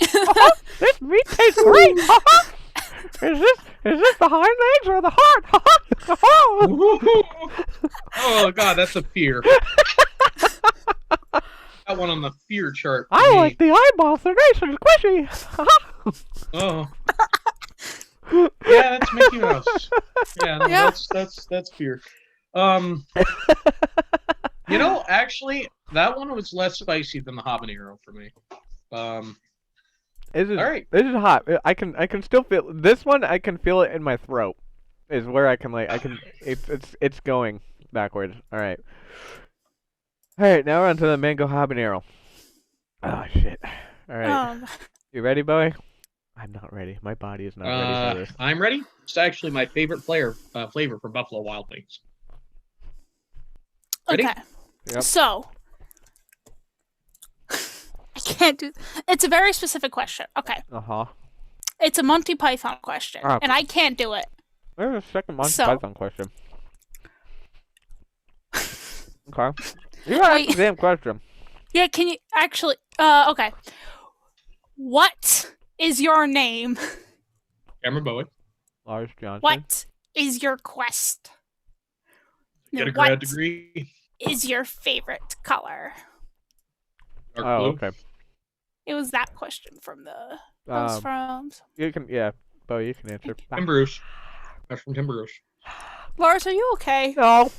Speaker 2: This meat tastes great. Is this the hind legs or the heart?
Speaker 3: Oh god, that's a fear. That one on the fear chart. for
Speaker 2: I
Speaker 3: me.
Speaker 2: like the eyeballs. They're nice and squishy.
Speaker 3: Oh. Yeah, that's Mickey Mouse. Yeah, no,
Speaker 1: Yeah.
Speaker 3: that's fear. Actually, that one was less spicy than the habanero for me.
Speaker 2: This is
Speaker 3: All right.
Speaker 2: This is hot. I can still feel this one. I can feel it in my throat. Is where I can it's going backwards. All right. All right. Now we're on to the mango habanero. Oh shit. All right. You ready, Bowie? I'm not ready. My body is not ready for this.
Speaker 3: I'm ready. It's actually my favorite flavor from Buffalo Wild Wings. Ready?
Speaker 1: Okay.
Speaker 2: Yep.
Speaker 1: So I can't do. It's a very specific question. Okay.
Speaker 2: Uh-huh.
Speaker 1: It's a Monty Python question,
Speaker 2: Ah.
Speaker 1: and I can't do it.
Speaker 2: There's a second Monty
Speaker 1: So-
Speaker 2: Python question. Okay. You asked
Speaker 1: Wait.
Speaker 2: the damn question.
Speaker 1: Yeah, can you actually? Okay. What is your name?
Speaker 3: Cameron Bowie.
Speaker 2: Lars Johnson.
Speaker 1: What is your quest?
Speaker 3: Get a
Speaker 1: What
Speaker 3: grad degree.
Speaker 1: is your favorite color?
Speaker 3: Dark
Speaker 2: Oh,
Speaker 3: blue.
Speaker 2: okay.
Speaker 1: It was that question from the. That was from
Speaker 2: You can, yeah, Bowie, you can answer.
Speaker 3: Tim Bruce. That's from Tim Bruce.
Speaker 1: Lars. Are you okay?
Speaker 2: No.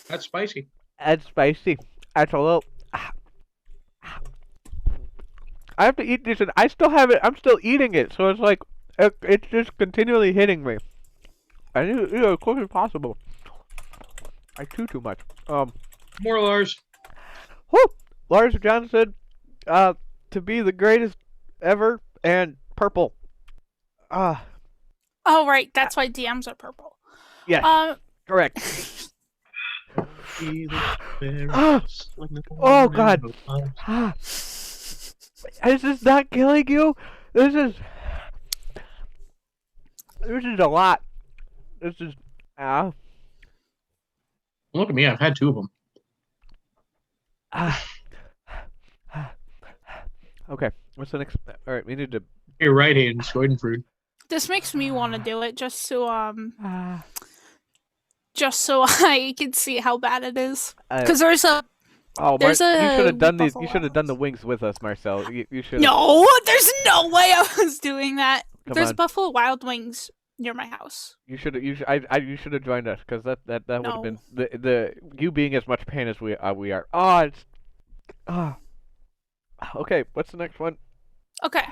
Speaker 3: That's spicy.
Speaker 2: That's spicy. That's a little. I have to eat this, and I still have it. I'm still eating it, so it's like it's just continually hitting me. I need to eat it as quick as possible. I chew too much.
Speaker 3: More Lars.
Speaker 2: Whoo! Lars Johnson, to be the greatest ever, and purple.
Speaker 1: Oh right, that's why DMs are purple.
Speaker 2: Yes, correct. Oh, God. Is this not killing you? This is a lot. This is
Speaker 3: Look at me. I've had two of them.
Speaker 2: Okay, what's the next? All right, we need to.
Speaker 3: Your right hand, Schadenfreude.
Speaker 1: This makes me want to do it just so I can see how bad it is. Because there's a
Speaker 2: Oh,
Speaker 1: there's
Speaker 2: you
Speaker 1: a
Speaker 2: should have done these.
Speaker 1: Buffalo
Speaker 2: You should have done the
Speaker 1: Wild
Speaker 2: wings with us, Marcel. You should.
Speaker 1: no, there's no way I was doing that.
Speaker 2: Come
Speaker 1: There's
Speaker 2: on.
Speaker 1: Buffalo Wild Wings near my house.
Speaker 2: You should. You should have joined us because that would have
Speaker 1: No.
Speaker 2: been the you being as much pain as we are. Oh, it's. Okay, what's the next one?
Speaker 1: Okay.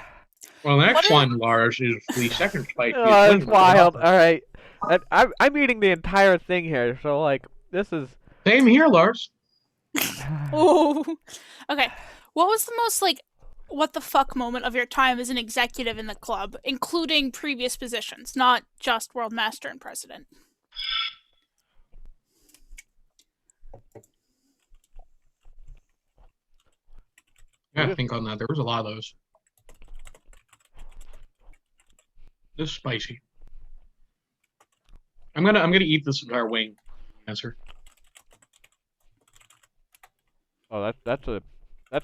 Speaker 3: Well, the
Speaker 1: What
Speaker 3: next
Speaker 1: is-
Speaker 3: one, Lars, is the second spicy.
Speaker 2: Oh, that's wild. All right, I'm eating the entire thing here, so like this is.
Speaker 3: Same here, Lars.
Speaker 1: Oh. Okay. What was the most what the fuck moment of your time as an executive in the club, including previous positions, not just World Master and President?
Speaker 3: Yeah, think on that. There was a lot of those. This is spicy. I'm gonna eat this entire wing. Answer.
Speaker 2: Oh, that's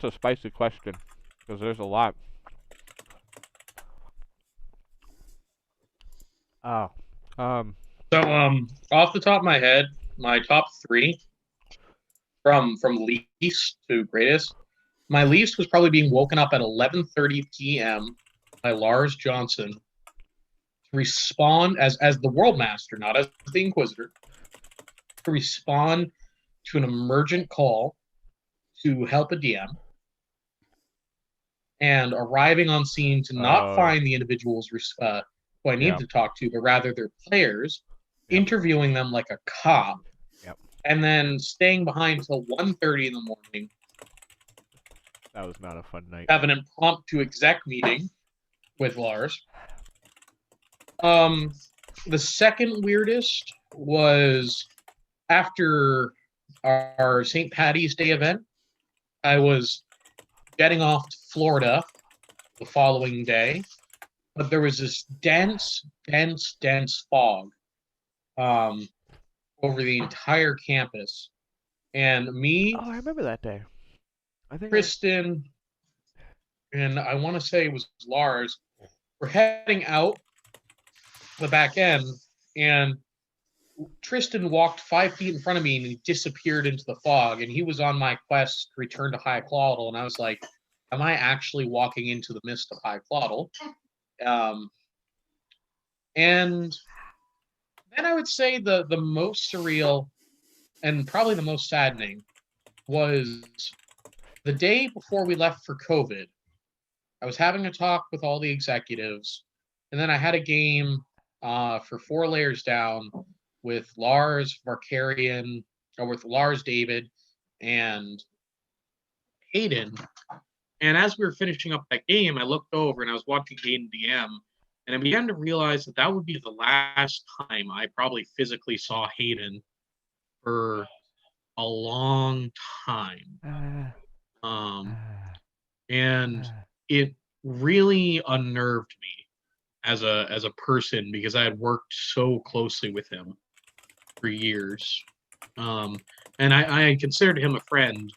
Speaker 2: a spicy question because there's a lot. Oh,
Speaker 3: So, off the top of my head, my top three from least to greatest. My least was probably being woken up at 11:30 p.m. by Lars Johnson to respond as the World Master, not as the Inquisitor, to respond to an emergent call to help a DM, and arriving on scene to not
Speaker 2: Oh.
Speaker 3: find the individuals who I need
Speaker 2: Yeah.
Speaker 3: to talk to, but rather their players,
Speaker 2: Yep.
Speaker 3: interviewing them like a cop,
Speaker 2: Yep.
Speaker 3: and then staying behind till 1:30 in the morning,
Speaker 2: that was not a fun night.
Speaker 3: have an impromptu exec meeting with Lars. The second weirdest was after our St. Patty's Day event. I was jetting off to Florida the following day, but there was this dense fog over the entire campus. And me,
Speaker 2: Oh, I remember that day. I think
Speaker 3: Kristen, and I want to say it was Lars, were heading out the back end, and Tristan walked 5 feet in front of me and he disappeared into the fog. And he was on my quest to return to High Clawdle. And I was like, am I actually walking into the mist of High Clawdle? And then I would say the most surreal and probably the most saddening was the day before we left for COVID. I was having a talk with all the executives, and then I had a game for 4 layers down with Lars Varkarian, or with Lars David and Hayden. And as we were finishing up that game, I looked over and I was watching Hayden DM, and I began to realize that that would be the last time I probably physically saw Hayden for a long time. And it really unnerved me as a person because I had worked so closely with him for years. And I considered him a friend,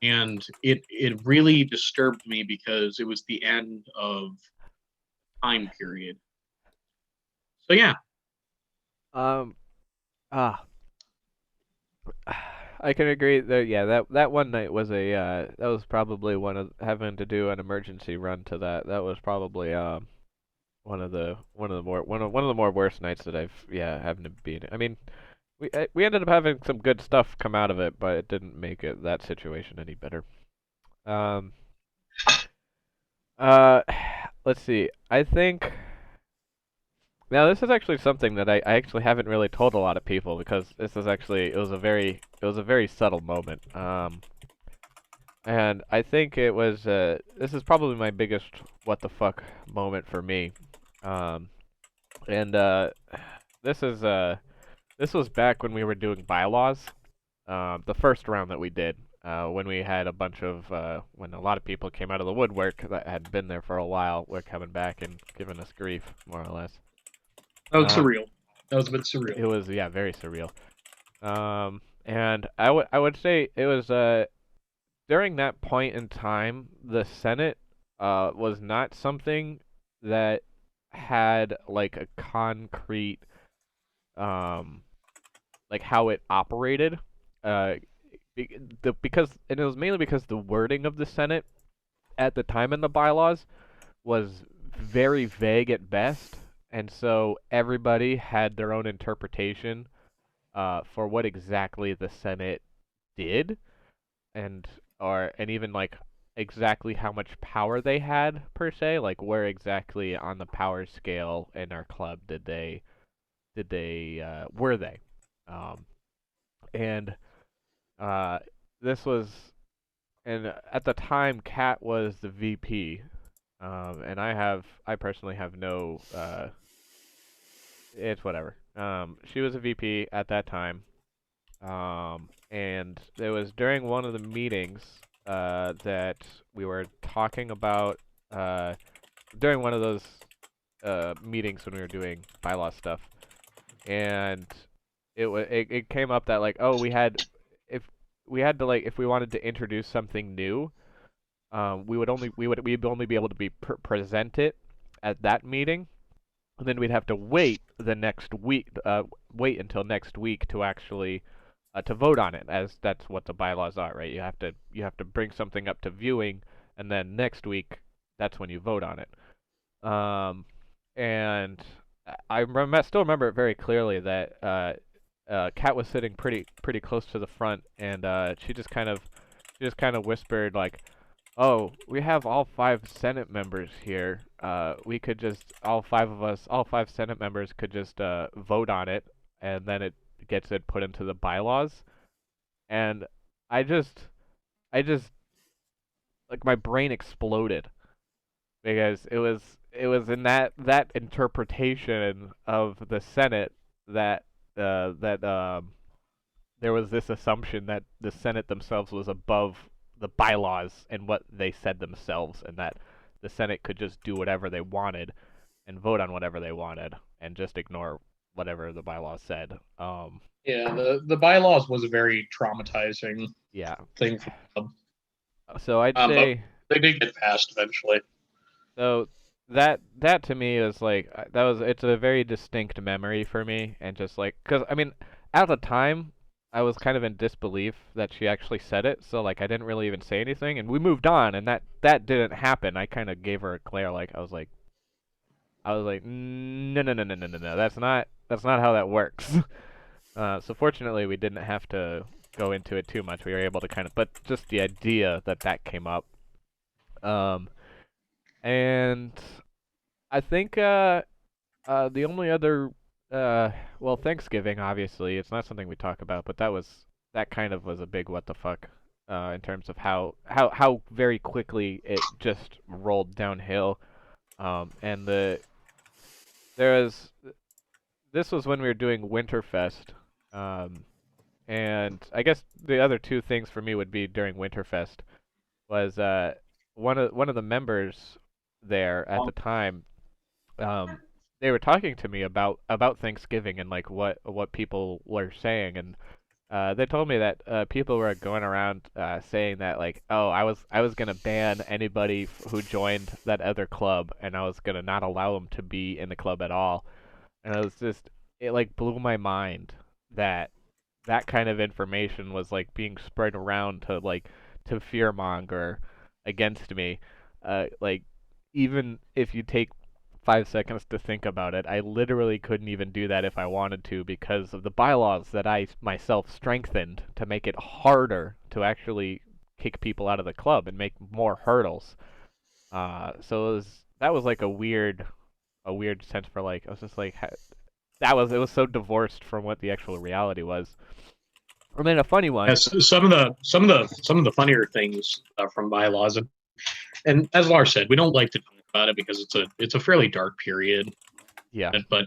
Speaker 3: and it really disturbed me because it was the end of time period. So yeah.
Speaker 2: I can agree that that one night was that was probably one of having to do an emergency run to that. That was probably one of the more worst nights that I've having to be in. I mean, we ended up having some good stuff come out of it, but it didn't make that situation any better. Let's see. I think now this is actually something that I actually haven't really told a lot of people because this is actually it was a very subtle moment. And I think it was this is probably my biggest what the fuck moment for me. And this was back when we were doing bylaws. The first round that we did. When we had a bunch of when a lot of people came out of the woodwork that had been there for a while were coming back and giving us grief, more or less.
Speaker 3: That was surreal. That was a bit surreal.
Speaker 2: It was very surreal. And I would say it was during that point in time, the Senate was not something that had like a concrete like how it operated. Because and it was mainly because the wording of the Senate at the time in the bylaws was very vague at best, and so everybody had their own interpretation for what exactly the Senate did, and even like exactly how much power they had per se, like where exactly on the power scale in our club were they, and this was, and at the time, Kat was the VP, and I personally have no, it's whatever. She was a VP at that time, and it was during one of the meetings, that we were talking about, during one of those, meetings when we were doing bylaw stuff, and it came up that like, oh, if we wanted to introduce something new, we'd only be able to present it at that meeting, and then we'd have to wait until next week to actually to vote on it, as that's what the bylaws are, right? You have to bring something up to viewing, and then next week that's when you vote on it. And still remember it very clearly that Kat was sitting pretty close to the front, and she just kind of whispered like, "Oh, we have all 5 Senate members here. We could just all 5 Senate members could just vote on it, and then it gets put into the bylaws." And I just like my brain exploded because it was in that interpretation of the Senate that there was this assumption that the Senate themselves was above the bylaws and what they said themselves, and that the Senate could just do whatever they wanted and vote on whatever they wanted and just ignore whatever the bylaws said.
Speaker 3: Yeah, the bylaws was a very traumatizing
Speaker 2: Yeah.
Speaker 3: thing for the club.
Speaker 2: So I'd
Speaker 3: But
Speaker 2: say
Speaker 3: they did get passed eventually.
Speaker 2: so that to me is like it's a very distinct memory for me, and just like because I mean at the time I was kind of in disbelief that she actually said it, so like I didn't really even say anything, and we moved on, and that didn't happen. I kind of gave her a glare, like I was like no no no no no no no, that's not how that works. So fortunately we didn't have to go into it too much. We were able to kind of, but just the idea that came up. And I think the only other well, Thanksgiving obviously it's not something we talk about, but that kind of was a big what the fuck in terms of how very quickly it just rolled downhill. And there was this was when we were doing Winterfest. And I guess the other two things for me would be during Winterfest was one of the members there at the time. They were talking to me about Thanksgiving and like what people were saying, and they told me that people were going around saying that like, oh, I was gonna ban anybody who joined that other club, and I was gonna not allow them to be in the club at all. And it like blew my mind that that kind of information was like being spread around to fearmonger against me. Like even if you take 5 seconds to think about it, I literally couldn't even do that if I wanted to because of the bylaws that I myself strengthened to make it harder to actually kick people out of the club and make more hurdles. So that was like a weird sense for like I was just like it was so divorced from what the actual reality was. And then a funny one.
Speaker 3: Yes, some of the funnier things from bylaws, and as Lars said, we don't like to talk about it because it's a fairly dark period.
Speaker 2: Yeah.
Speaker 3: But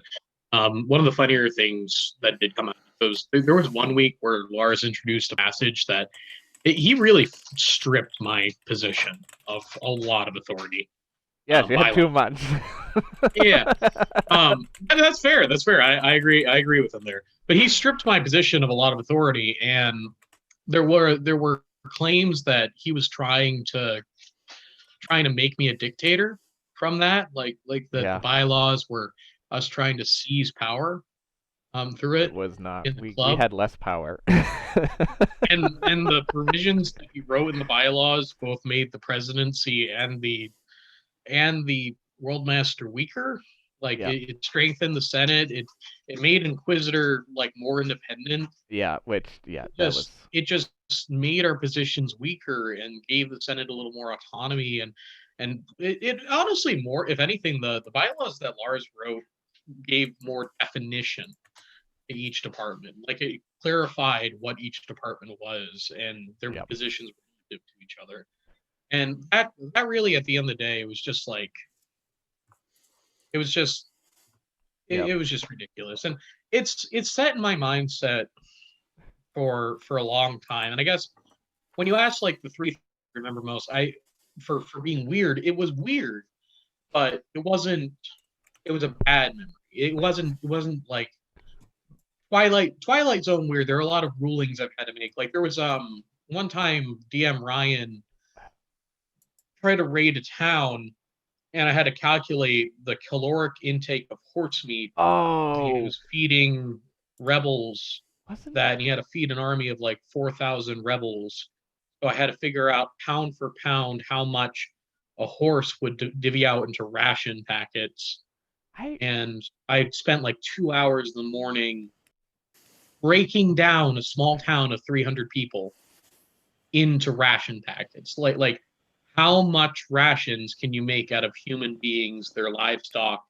Speaker 3: one of the funnier things that did come out was there was one week where Lars introduced a passage that he really stripped my position of a lot of authority.
Speaker 2: Yes, you had too much.
Speaker 3: Yeah, that's fair. That's fair. I agree. I agree with him there. But he stripped my position of a lot of authority, and there were claims that he was trying to make me a dictator from that, like the bylaws were us trying to seize power through it.
Speaker 2: It was not.
Speaker 3: In the
Speaker 2: We
Speaker 3: club.
Speaker 2: had less power.
Speaker 3: and the provisions that he wrote in the bylaws both made the presidency and the world master weaker. Like it strengthened the Senate. It made Inquisitor like more independent.
Speaker 2: Yeah,
Speaker 3: it just made our positions weaker and gave the Senate a little more autonomy and it honestly more, if anything, the bylaws that Lars wrote gave more definition to each department. Like it clarified what each department was and their positions relative to each other. And that really, at the end of the day, it was just like it was just ridiculous. And it's set in my mindset for a long time. And I guess when you ask like the three things I remember most, for being weird, it was weird, but it was a bad memory. It wasn't like Twilight Zone weird. There are a lot of rulings I've had to make. Like there was one time DM Ryan tried to raid a town, and I had to calculate the caloric intake of horse meat.
Speaker 2: Oh,
Speaker 3: he was feeding rebels and he had to feed an army of like 4,000 rebels. So I had to figure out pound for pound how much a horse would divvy out into ration packets. And I spent like 2 hours in the morning breaking down a small town of 300 people into ration packets. Like how much rations can you make out of human beings, their livestock,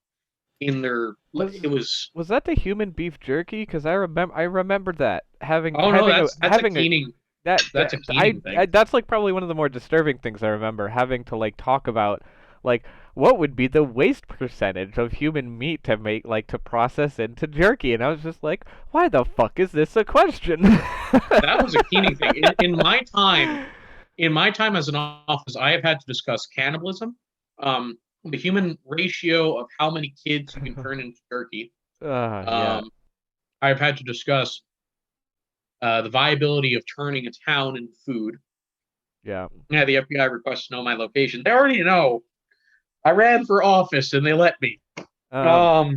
Speaker 3: in their? Was
Speaker 2: that the human beef jerky? Because I remember that having.
Speaker 3: Oh
Speaker 2: having
Speaker 3: no, that's
Speaker 2: having
Speaker 3: a Keening. That's a Keening thing.
Speaker 2: That's like probably one of the more disturbing things I remember, having to like talk about like what would be the waste percentage of human meat to make to process into jerky, and I was just like, why the fuck is this a question?
Speaker 3: That was a Keening thing. In my time as an office, I have had to discuss cannibalism, the human ratio of how many kids you can turn into jerky.
Speaker 2: Yeah.
Speaker 3: I've had to discuss the viability of turning a town into food.
Speaker 2: Yeah.
Speaker 3: Yeah, the FBI requests to know my location. They already know. I ran for office and they let me.
Speaker 2: I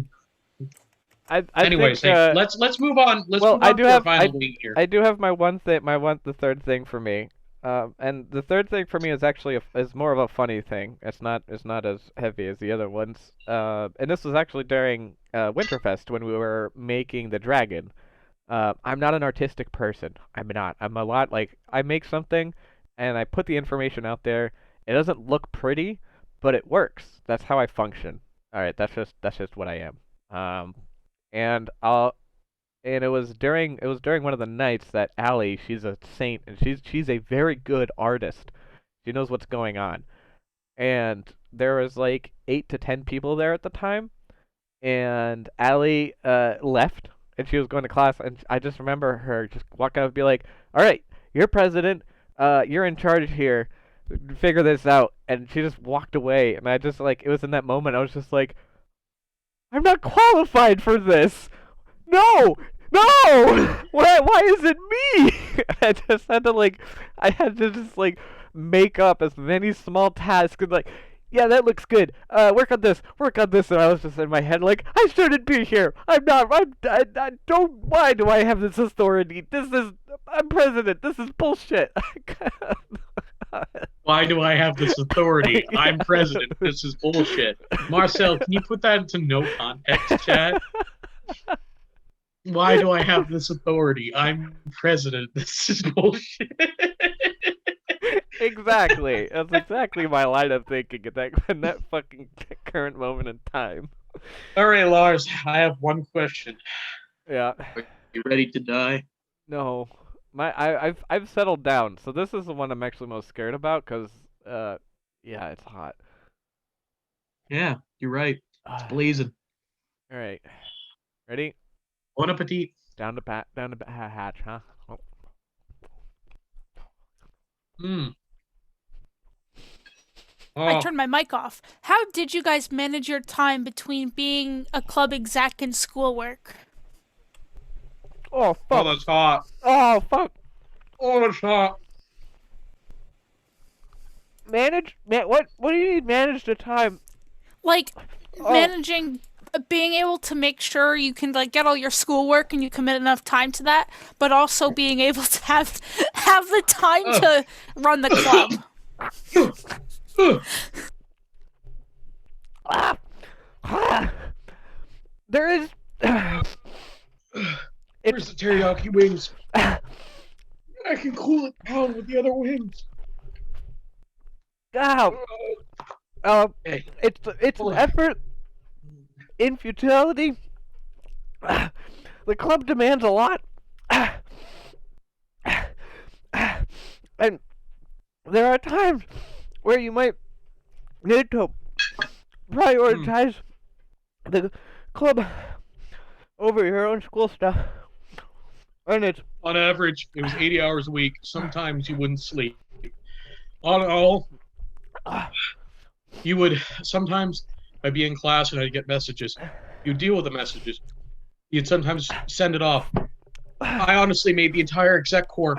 Speaker 3: Anyways,
Speaker 2: think.
Speaker 3: hey, let's move on. Let's
Speaker 2: Well,
Speaker 3: move on to our final wing here.
Speaker 2: I do have my one thing. The third thing for me. And the third thing for me is actually is more of a funny thing. It's not as heavy as the other ones. And this was actually during Winterfest when we were making the dragon. I'm not an artistic person. I'm not. I'm a lot like I make something, and I put the information out there. It doesn't look pretty, but it works. That's how I function. All right. That's just what I am. And it was during one of the nights that Allie, she's a saint, and she's a very good artist. She knows what's going on. And there was like 8 to 10 people there at the time, and Allie left, and she was going to class, and I just remember her just walk out and be like, "All right, you're president. You're in charge here. Figure this out." And she just walked away, and I just like it was in that moment I was just like, "I'm not qualified for this. No, no. Why is it me?" I just had to like, I had to just like make up as many small tasks and like, yeah, that looks good. Work on this, and I was just in my head like, I shouldn't be here. I'm not. I don't. Why do I have this authority? I'm president. This is bullshit.
Speaker 3: Why do I have this authority?
Speaker 2: Yeah.
Speaker 3: I'm president. This is bullshit. Marcel, can you put that into no context, chat? Why do I have this authority? I'm president. This is bullshit.
Speaker 2: Exactly. That's exactly my line of thinking in that fucking current moment in time.
Speaker 3: All right, Lars, I have one question.
Speaker 2: Yeah.
Speaker 3: Are you ready to die?
Speaker 2: No. I've settled down. So this is the one I'm actually most scared about because yeah, it's hot.
Speaker 3: Yeah, you're right. It's blazing.
Speaker 2: All right. Ready?
Speaker 3: Bon appetit.
Speaker 2: Down the hatch, huh? Oh.
Speaker 1: I
Speaker 3: Oh,
Speaker 1: turned my mic off. How did you guys manage your time between being a club exec and schoolwork?
Speaker 2: Oh
Speaker 3: oh,
Speaker 2: fuck.
Speaker 3: that's hot.
Speaker 2: Oh fuck.
Speaker 3: Oh, that's hot.
Speaker 2: What do you need manage the time?
Speaker 1: Like,
Speaker 2: Oh.
Speaker 1: managing, being able to make sure you can like get all your schoolwork and you commit enough time to that, but also being able to have the time to run the club.
Speaker 2: There is.
Speaker 3: Where's the teriyaki wings? I can cool it down with the other wings.
Speaker 2: It's
Speaker 3: Hold on.
Speaker 2: effort in futility. The club demands a lot, and there are times where you might need to prioritize the club over your own school stuff. And it's
Speaker 3: On average, it was 80 hours a week. Sometimes you wouldn't sleep. On all, you would sometimes, I'd be in class and I'd get messages. You'd deal with the messages. You'd sometimes send it off. I honestly made the entire exec corps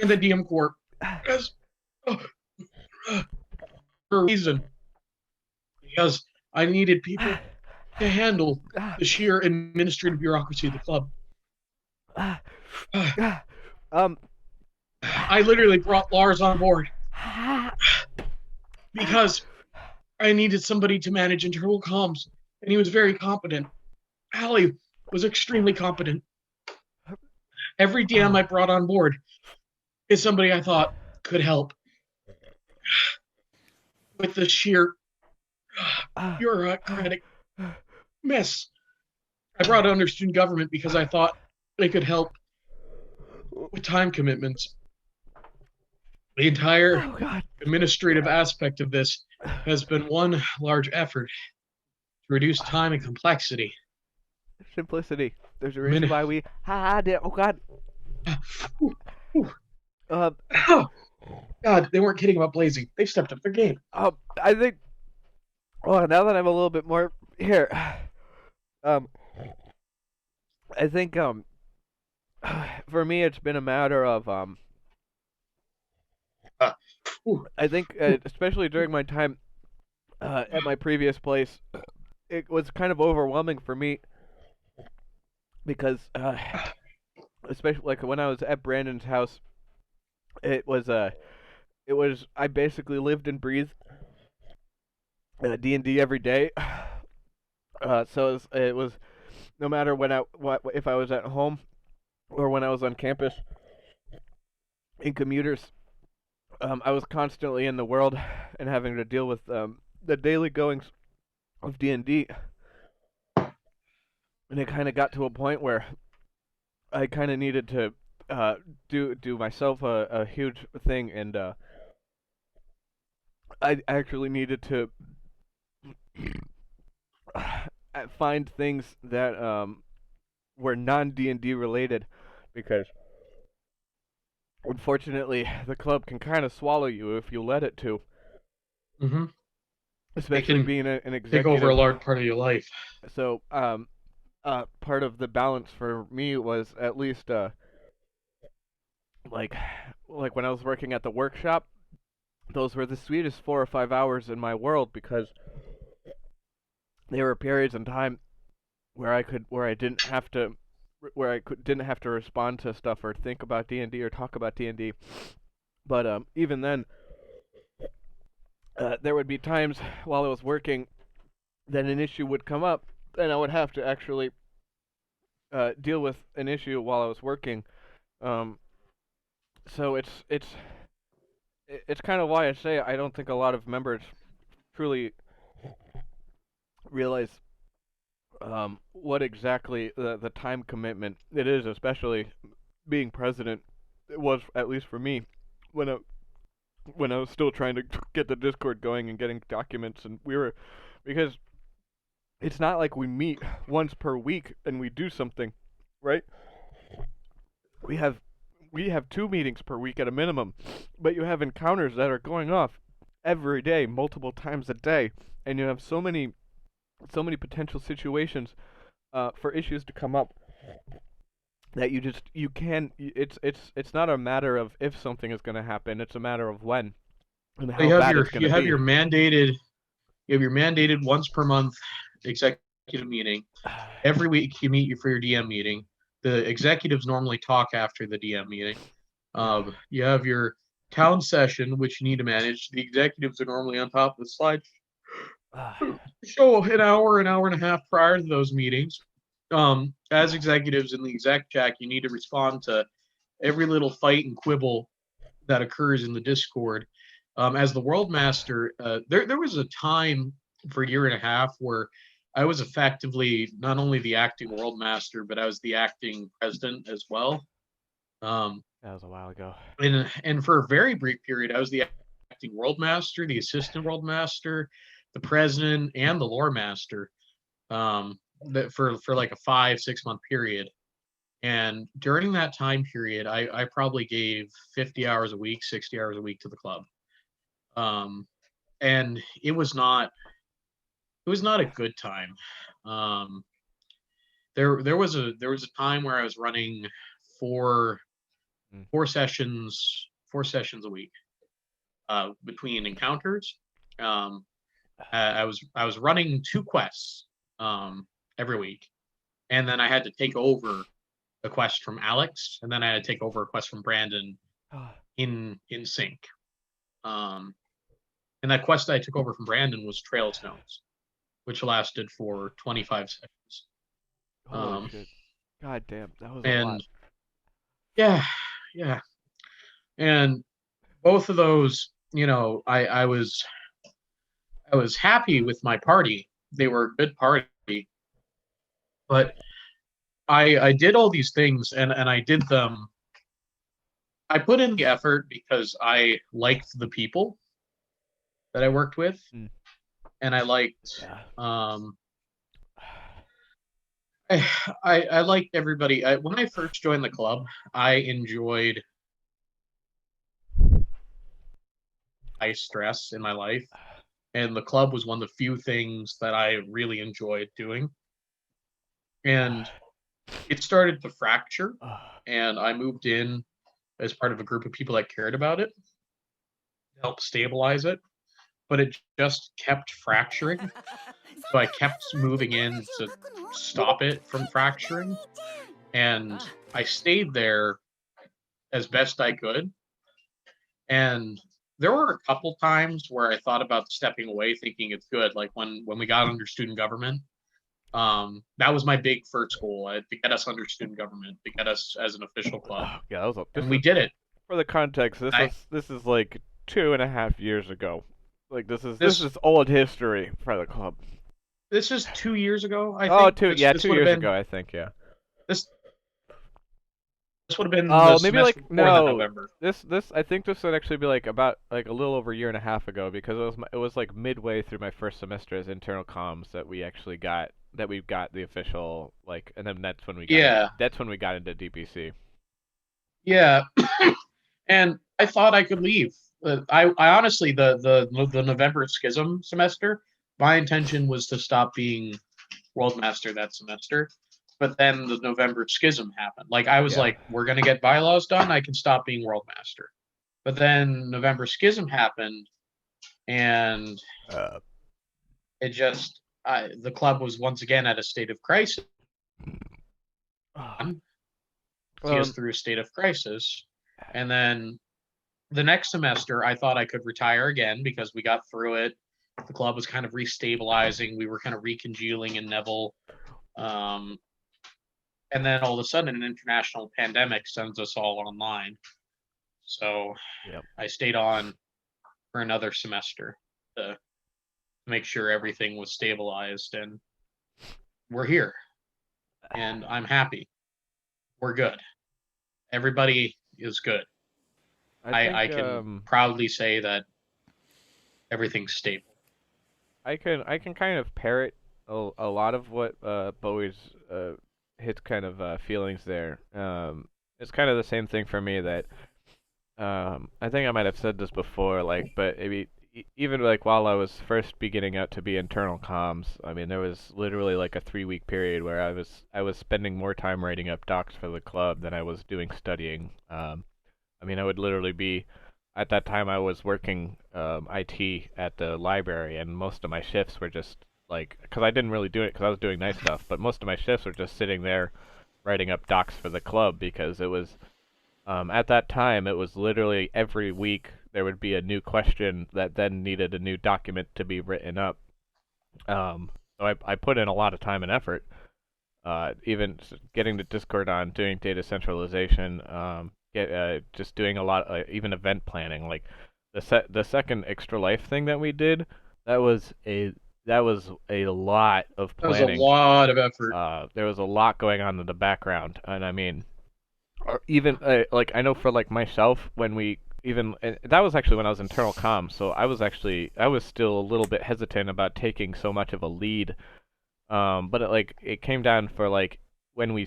Speaker 3: and the DM corps as for a reason. Because I needed people to handle the sheer administrative bureaucracy of the club. I literally brought Lars on board because I needed somebody to manage internal comms, and he was very competent. Allie was extremely competent. Every DM I brought on board is somebody I thought could help with the sheer bureaucratic mess. I brought under student government because I thought they could help with time commitments. The entire administrative aspect of this has been one large effort to reduce time and complexity.
Speaker 2: Simplicity. There's a reason why we oh god.
Speaker 3: Oh, God, they weren't kidding about blazing. They've stepped up their game.
Speaker 2: I think. Oh, now that I'm a little bit more here. I think for me it's been a matter of
Speaker 4: Ooh.
Speaker 2: I think especially during my time at my previous place, it was kind of overwhelming for me because especially like when I was at Brandon's house, it was I basically lived and breathed D&D every day. So it was no matter what if I was at home or when I was on campus in commuters, I was constantly in the world and having to deal with the daily goings of D&D, and it kind of got to a point where I kind of needed to do myself a huge thing, and I actually needed to find things that were non D&D related, because unfortunately the club can kind of swallow you if you let it to,
Speaker 4: Mm-hmm.
Speaker 2: especially
Speaker 4: can
Speaker 2: being an
Speaker 4: Take over a
Speaker 2: executive.
Speaker 4: large part of your life.
Speaker 2: So part of the balance for me was at least like like when I was working at the workshop, those were the sweetest 4 or 5 hours in my world, because there were periods in time where I didn't have to didn't have to respond to stuff or think about D&D or talk about D&D. But even then, there would be times while I was working that an issue would come up, and I would have to actually deal with an issue while I was working. Um, so it's kind of why I say I don't think a lot of members truly realize what exactly the time commitment it is, especially being president. It was, at least for me, when I was still trying to get the Discord going and getting documents, and because it's not like we meet once per week and we do something, right? We have we have 2 meetings per week at a minimum, but you have encounters that are going off every day, multiple times a day, and you have so many potential situations for issues to come up that you can it's not a matter of if something is going to happen, it's a matter of when and
Speaker 4: So
Speaker 2: how bad it's going to
Speaker 4: you have
Speaker 2: be.
Speaker 4: your mandated once per month executive meeting. Every week you meet you for your DM meeting. The executives normally talk after the DM meeting. You have your town session, which you need to manage. The executives are normally on top of the slide show an hour and a half prior to those meetings. As executives in the exec chat, you need to respond to every little fight and quibble that occurs in the Discord. As the world master, there was a time for a year and a half where I was effectively not only the acting world master, but I was the acting president as well.
Speaker 2: That was a while ago.
Speaker 4: And for a very brief period, I was the acting world master, the assistant world master, the president, and the lore master. For like a 5-6 month period. And during that time period, I probably gave 50 hours a week, 60 hours a week to the club. And it was not a good time. There was a time where I was running four sessions a week between encounters. I was running 2 quests every week, and then I had to take over a quest from Alex, and then I had to take over a quest from Brandon in sync. And that quest I took over from Brandon was Trail Stones, which lasted for 25 seconds.
Speaker 2: Holy shit. God damn, that was a
Speaker 4: And
Speaker 2: lot.
Speaker 4: yeah. And both of those, I was happy with my party. They were a good party. But I did all these things, and I did them. I put in the effort because I liked the people that I worked with, and I liked I liked everybody. When I first joined the club, I enjoyed high stress in my life, and the club was one of the few things that I really enjoyed doing. And it started to fracture, and I moved in as part of a group of people that cared about it, help stabilize it, but it just kept fracturing. So I kept moving in to stop it from fracturing, and I stayed there as best I could. And there were a couple times where I thought about stepping away, thinking it's good. Like when we got under student government, that was my big first goal, to get us under student government, to get us as an official club,
Speaker 2: Yeah, that was
Speaker 4: and we did it.
Speaker 2: for the context.
Speaker 4: I
Speaker 2: This is like 2.5 years ago. Like this
Speaker 4: this
Speaker 2: is old history for the club.
Speaker 4: this is 2 years ago, I
Speaker 2: Oh,
Speaker 4: think. This,
Speaker 2: yeah,
Speaker 4: this
Speaker 2: two
Speaker 4: would have
Speaker 2: years
Speaker 4: been
Speaker 2: ago, I think. Yeah.
Speaker 4: this this would have been the
Speaker 2: Oh, maybe
Speaker 4: semester
Speaker 2: like
Speaker 4: before that
Speaker 2: no.
Speaker 4: November.
Speaker 2: This I think this would actually be like about like a little over a year and a half ago because it was like midway through my first semester as internal comms that we actually got the official like, and then
Speaker 4: Yeah,
Speaker 2: that's when we got into DPC.
Speaker 4: yeah. And I thought I could leave. I honestly, the November schism semester, my intention was to stop being world master that semester. But then the November schism happened. Like I was
Speaker 2: Yeah.
Speaker 4: like, we're gonna get bylaws done. I can stop being world master. But then November schism happened, and
Speaker 2: Uh,
Speaker 4: it just the club was once again at a state of crisis. See us through a state of crisis, and then the next semester, I thought I could retire again because we got through it. The club was kind of restabilizing. We were kind of recongealing in Neville. And then all of a sudden, an international pandemic sends us all online. So
Speaker 2: Yep.
Speaker 4: I stayed on for another semester to make sure everything was stabilized. And we're here. And I'm happy. We're good. Everybody is good. I can proudly say that everything's stable.
Speaker 2: I can kind of parrot a lot of what Bowie's his kind of feelings there. It's kind of the same thing for me that I think I might have said this before, like, but maybe even like while I was first beginning out to be internal comms, I mean there was literally like a 3-week period where I was spending more time writing up docs for the club than I was doing studying. I mean I would literally be at that time I was working IT at the library, and most of my shifts were just like, because I didn't really do it because I was doing night stuff, but most of my shifts were just sitting there writing up docs for the club because it was at that time it was literally every week there would be a new question that then needed a new document to be written up. So I put in a lot of time and effort, even getting the Discord on, doing data centralization, just doing a lot, even event planning. Like the second Extra Life thing that we did, that was a lot of
Speaker 4: That was a
Speaker 2: planning.
Speaker 4: lot of effort.
Speaker 2: There was a lot going on in the background, and I mean, or even like I know for like myself when we even and that was actually when I was internal comm, so I was still a little bit hesitant about taking so much of a lead. But it came down for like when we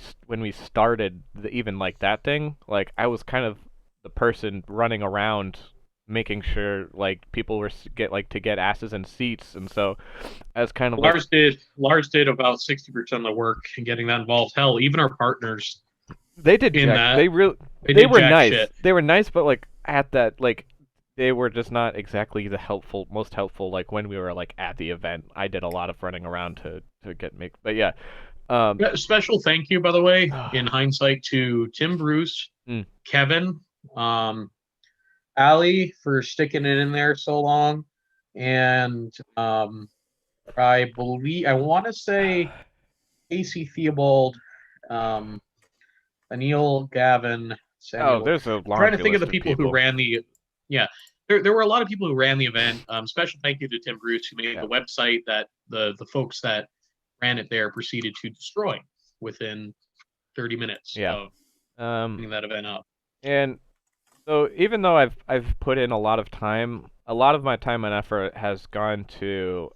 Speaker 2: started even like that thing, like I was kind of the person running around making sure like people were to get asses in seats, and so as kind of
Speaker 4: Lars did about 60% of the work in getting that involved. Hell, even our partners
Speaker 2: they did
Speaker 4: in
Speaker 2: jack,
Speaker 4: that
Speaker 2: they
Speaker 4: did
Speaker 2: were
Speaker 4: jack
Speaker 2: nice.
Speaker 4: shit.
Speaker 2: They were nice, but like at that like they were just not exactly the most helpful. Like when we were like at the event, I did a lot of running around to but yeah.
Speaker 4: Yeah, special thank you, by the way, in hindsight, to Tim Bruce, Kevin, Ali for sticking it in there so long, and I want to say Casey Theobald, Anil, Gavin, Samuel.
Speaker 2: There's a
Speaker 4: I'm trying to think of the
Speaker 2: list
Speaker 4: people who ran the. Yeah, there were a lot of people who ran the event. Special thank you to Tim Bruce, who made the website that the folks that ran it there proceeded to destroy within 30 minutes of getting that event up.
Speaker 2: And so even though I've put in a lot of time, a lot of my time and effort has gone to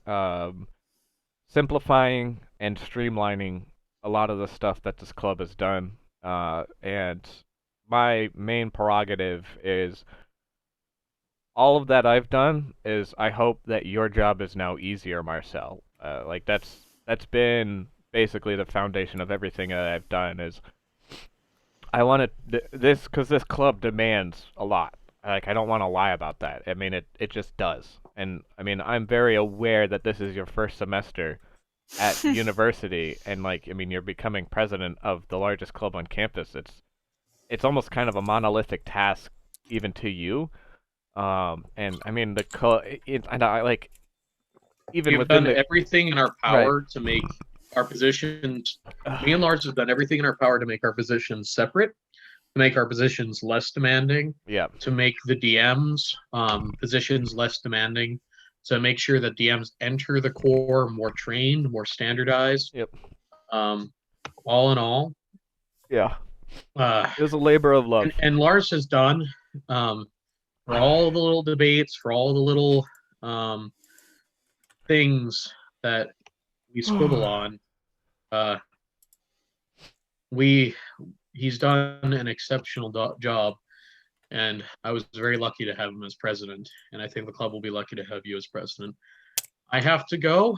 Speaker 2: simplifying and streamlining a lot of the stuff that this club has done. And my main prerogative is all of that I've done is I hope that your job is now easier, Marcel. Like that's been basically the foundation of everything that I've done. Is I want this because this club demands a lot. Like, I don't want to lie about that. I mean, it just does. And I mean, I'm very aware that this is your first semester at university, and like, I mean, you're becoming president of the largest club on campus. It's almost kind of a monolithic task, even to you. And I mean, and I like even
Speaker 4: We've
Speaker 2: within
Speaker 4: done
Speaker 2: the
Speaker 4: everything in our
Speaker 2: right.
Speaker 4: power to make our positions. Me and Lars have done everything in our power to make our positions separate, to make our positions less demanding,
Speaker 2: Yeah.
Speaker 4: to make the DMs positions less demanding, to make sure that DMs enter the core more trained, more standardized.
Speaker 2: Yep.
Speaker 4: All in all,
Speaker 2: Yeah.
Speaker 4: uh,
Speaker 2: It was a labor of love.
Speaker 4: and Lars has done for all the little debates, for all the little things that we squibble on. He's done an exceptional job, and I was very lucky to have him as president, and I think the club will be lucky to have you as president. I have to go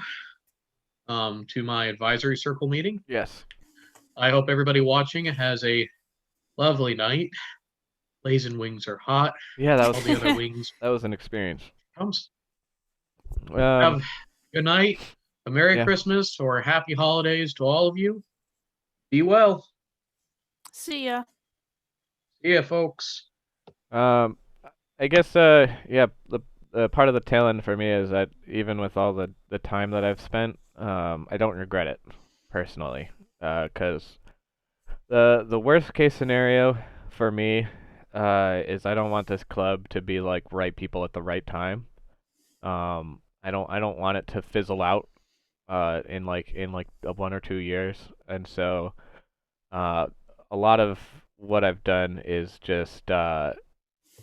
Speaker 4: to my advisory circle meeting.
Speaker 2: Yes.
Speaker 4: I hope everybody watching has a lovely night. Blazing wings are hot.
Speaker 2: Yeah, that
Speaker 4: All
Speaker 2: was
Speaker 4: the other wings
Speaker 2: that was an experience.
Speaker 4: comes.
Speaker 2: Um,
Speaker 4: Have a good night, a Merry
Speaker 2: yeah.
Speaker 4: Christmas, or Happy Holidays to all of you. Be well.
Speaker 1: See ya.
Speaker 4: See ya, folks.
Speaker 2: I guess yeah, the part of the tail end for me is that even with all the time that I've spent, I don't regret it personally, because the worst case scenario for me is I don't want this club to be like right people at the right time. I don't want it to fizzle out in like 1 or 2 years, and so a lot of what I've done is just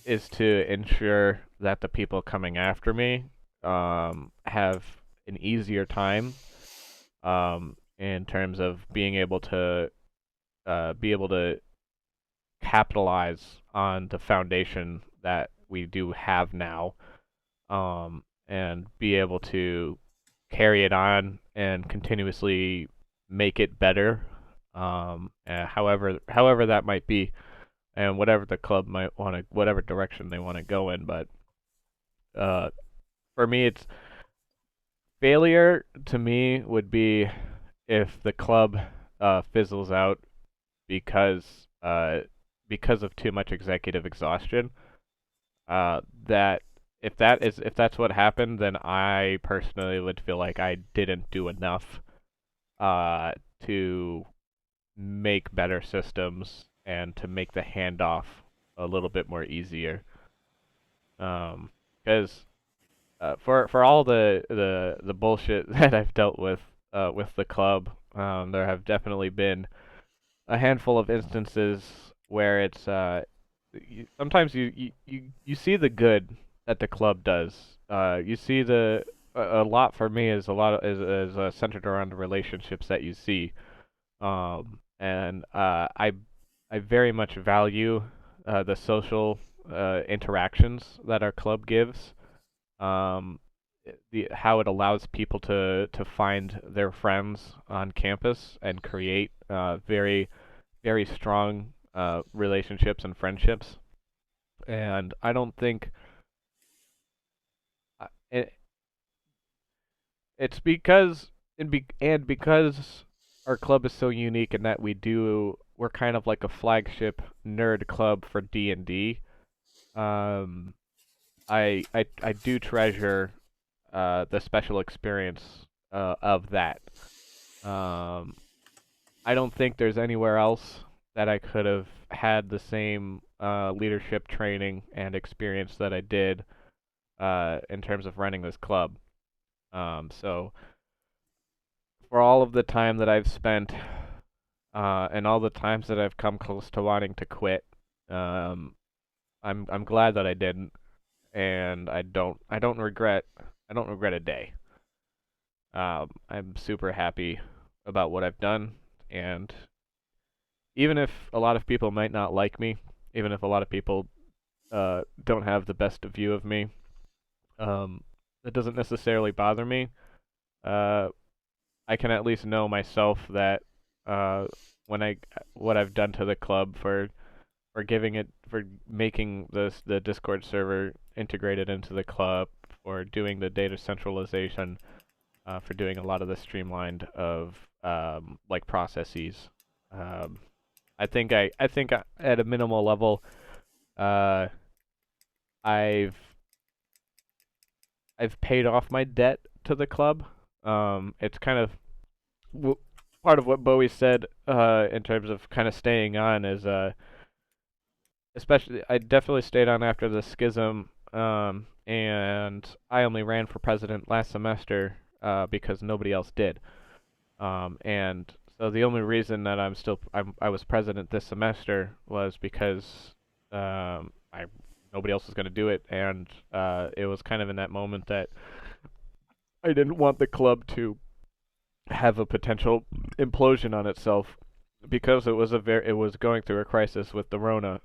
Speaker 2: is to ensure that the people coming after me have an easier time in terms of being able to capitalize on the foundation that we do have now, and be able to carry it on and continuously make it better, however that might be, and whatever the club might want to, whatever direction they want to go in. But for me, it's failure to me would be if the club fizzles out because of too much executive exhaustion. That if that's what happened, then I personally would feel like I didn't do enough to make better systems and to make the handoff a little bit more easier. Because for all the bullshit that I've dealt with the club, there have definitely been a handful of instances where it's sometimes you see the good that the club does. You see a lot for me is a lot of, is centered around the relationships that you see. And I very much value the social interactions that our club gives. How it allows people to find their friends on campus and create very very strong relationships and friendships. And I don't think it, it's because and because our club is so unique in that we're kind of like a flagship nerd club for D&D. I do treasure the special experience of that. I don't think there's anywhere else that I could have had the same leadership training and experience that I did in terms of running this club. So for all of the time that I've spent and all the times that I've come close to wanting to quit, I'm glad that I didn't, and I don't regret a day. I'm super happy about what I've done, and even if a lot of people might not like me, even if a lot of people don't have the best view of me, that doesn't necessarily bother me. I I can at least know myself that when what I've done to the club for making the Discord server integrated into the club, for doing the data centralization, for doing a lot of the streamlined of like processes. I think at a minimal level, uh, I've paid off my debt to the club. It's kind of part of what Bowie said in terms of kind of staying on is especially I definitely stayed on after the schism, and I only ran for president last semester because nobody else did. And so the only reason that I was president this semester was because I nobody else was going to do it, and it was kind of in that moment that I didn't want the club to have a potential implosion on itself because it was going through a crisis with the Rona.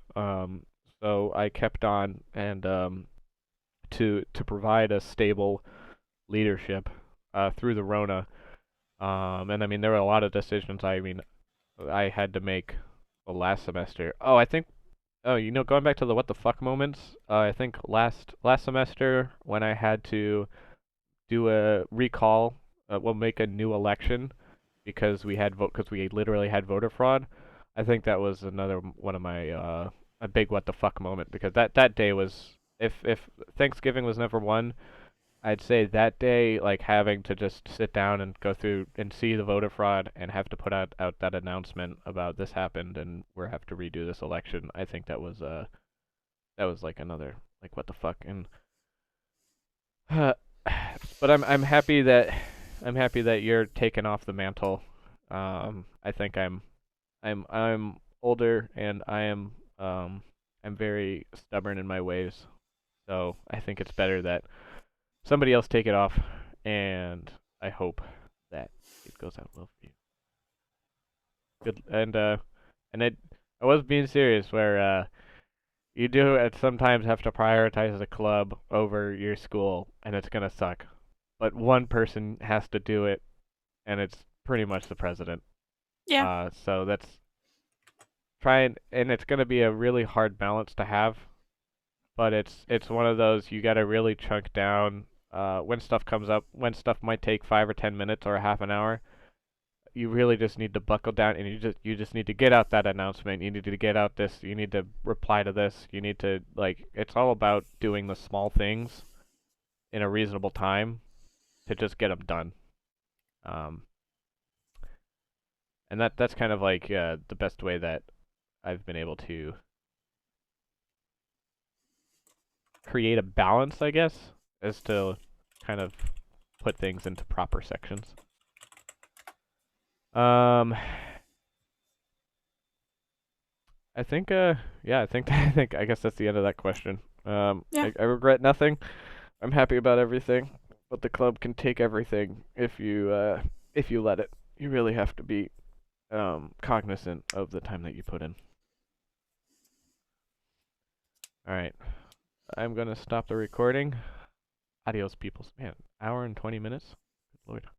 Speaker 2: So I kept on and to provide a stable leadership through the Rona. And I mean there were a lot of decisions I had to make the last semester. Going back to the what the fuck moments, I think last semester when I had to do a recall, we'll make a new election because we literally had voter fraud. I think that was another one of my a big what the fuck moment because that day was if Thanksgiving was never one, I'd say that day, like having to just sit down and go through and see the voter fraud and have to put out that announcement about this happened and we're have to redo this election. I think that was like another like what the fuck. And but I'm happy that you're taking off the mantle. I think I'm older and I'm very stubborn in my ways. So I think it's better that somebody else take it off, and I hope that it goes out well for you. Good, and I was being serious where you do at sometimes have to prioritize the club over your school, and it's gonna suck. But one person has to do it, and it's pretty much the president.
Speaker 1: Yeah.
Speaker 2: So that's and it's gonna be a really hard balance to have, but it's one of those you gotta really chunk down when stuff comes up, when stuff might take 5 or 10 minutes or a half an hour. You really just need to buckle down, and you just need to get out that announcement. You need to get out this. You need to reply to this. You need to it's all about doing the small things in a reasonable time to just get them done. Um, and that's kind of like the best way that I've been able to create a balance, I guess, is to kind of put things into proper sections. I think I guess that's the end of that question.
Speaker 1: Yeah.
Speaker 2: I regret nothing. I'm happy about everything, but the club can take everything if you let it. You really have to be cognizant of the time that you put in. All right. I'm going to stop the recording. Adios, peoples. Man, hour and 20 minutes? Good lord.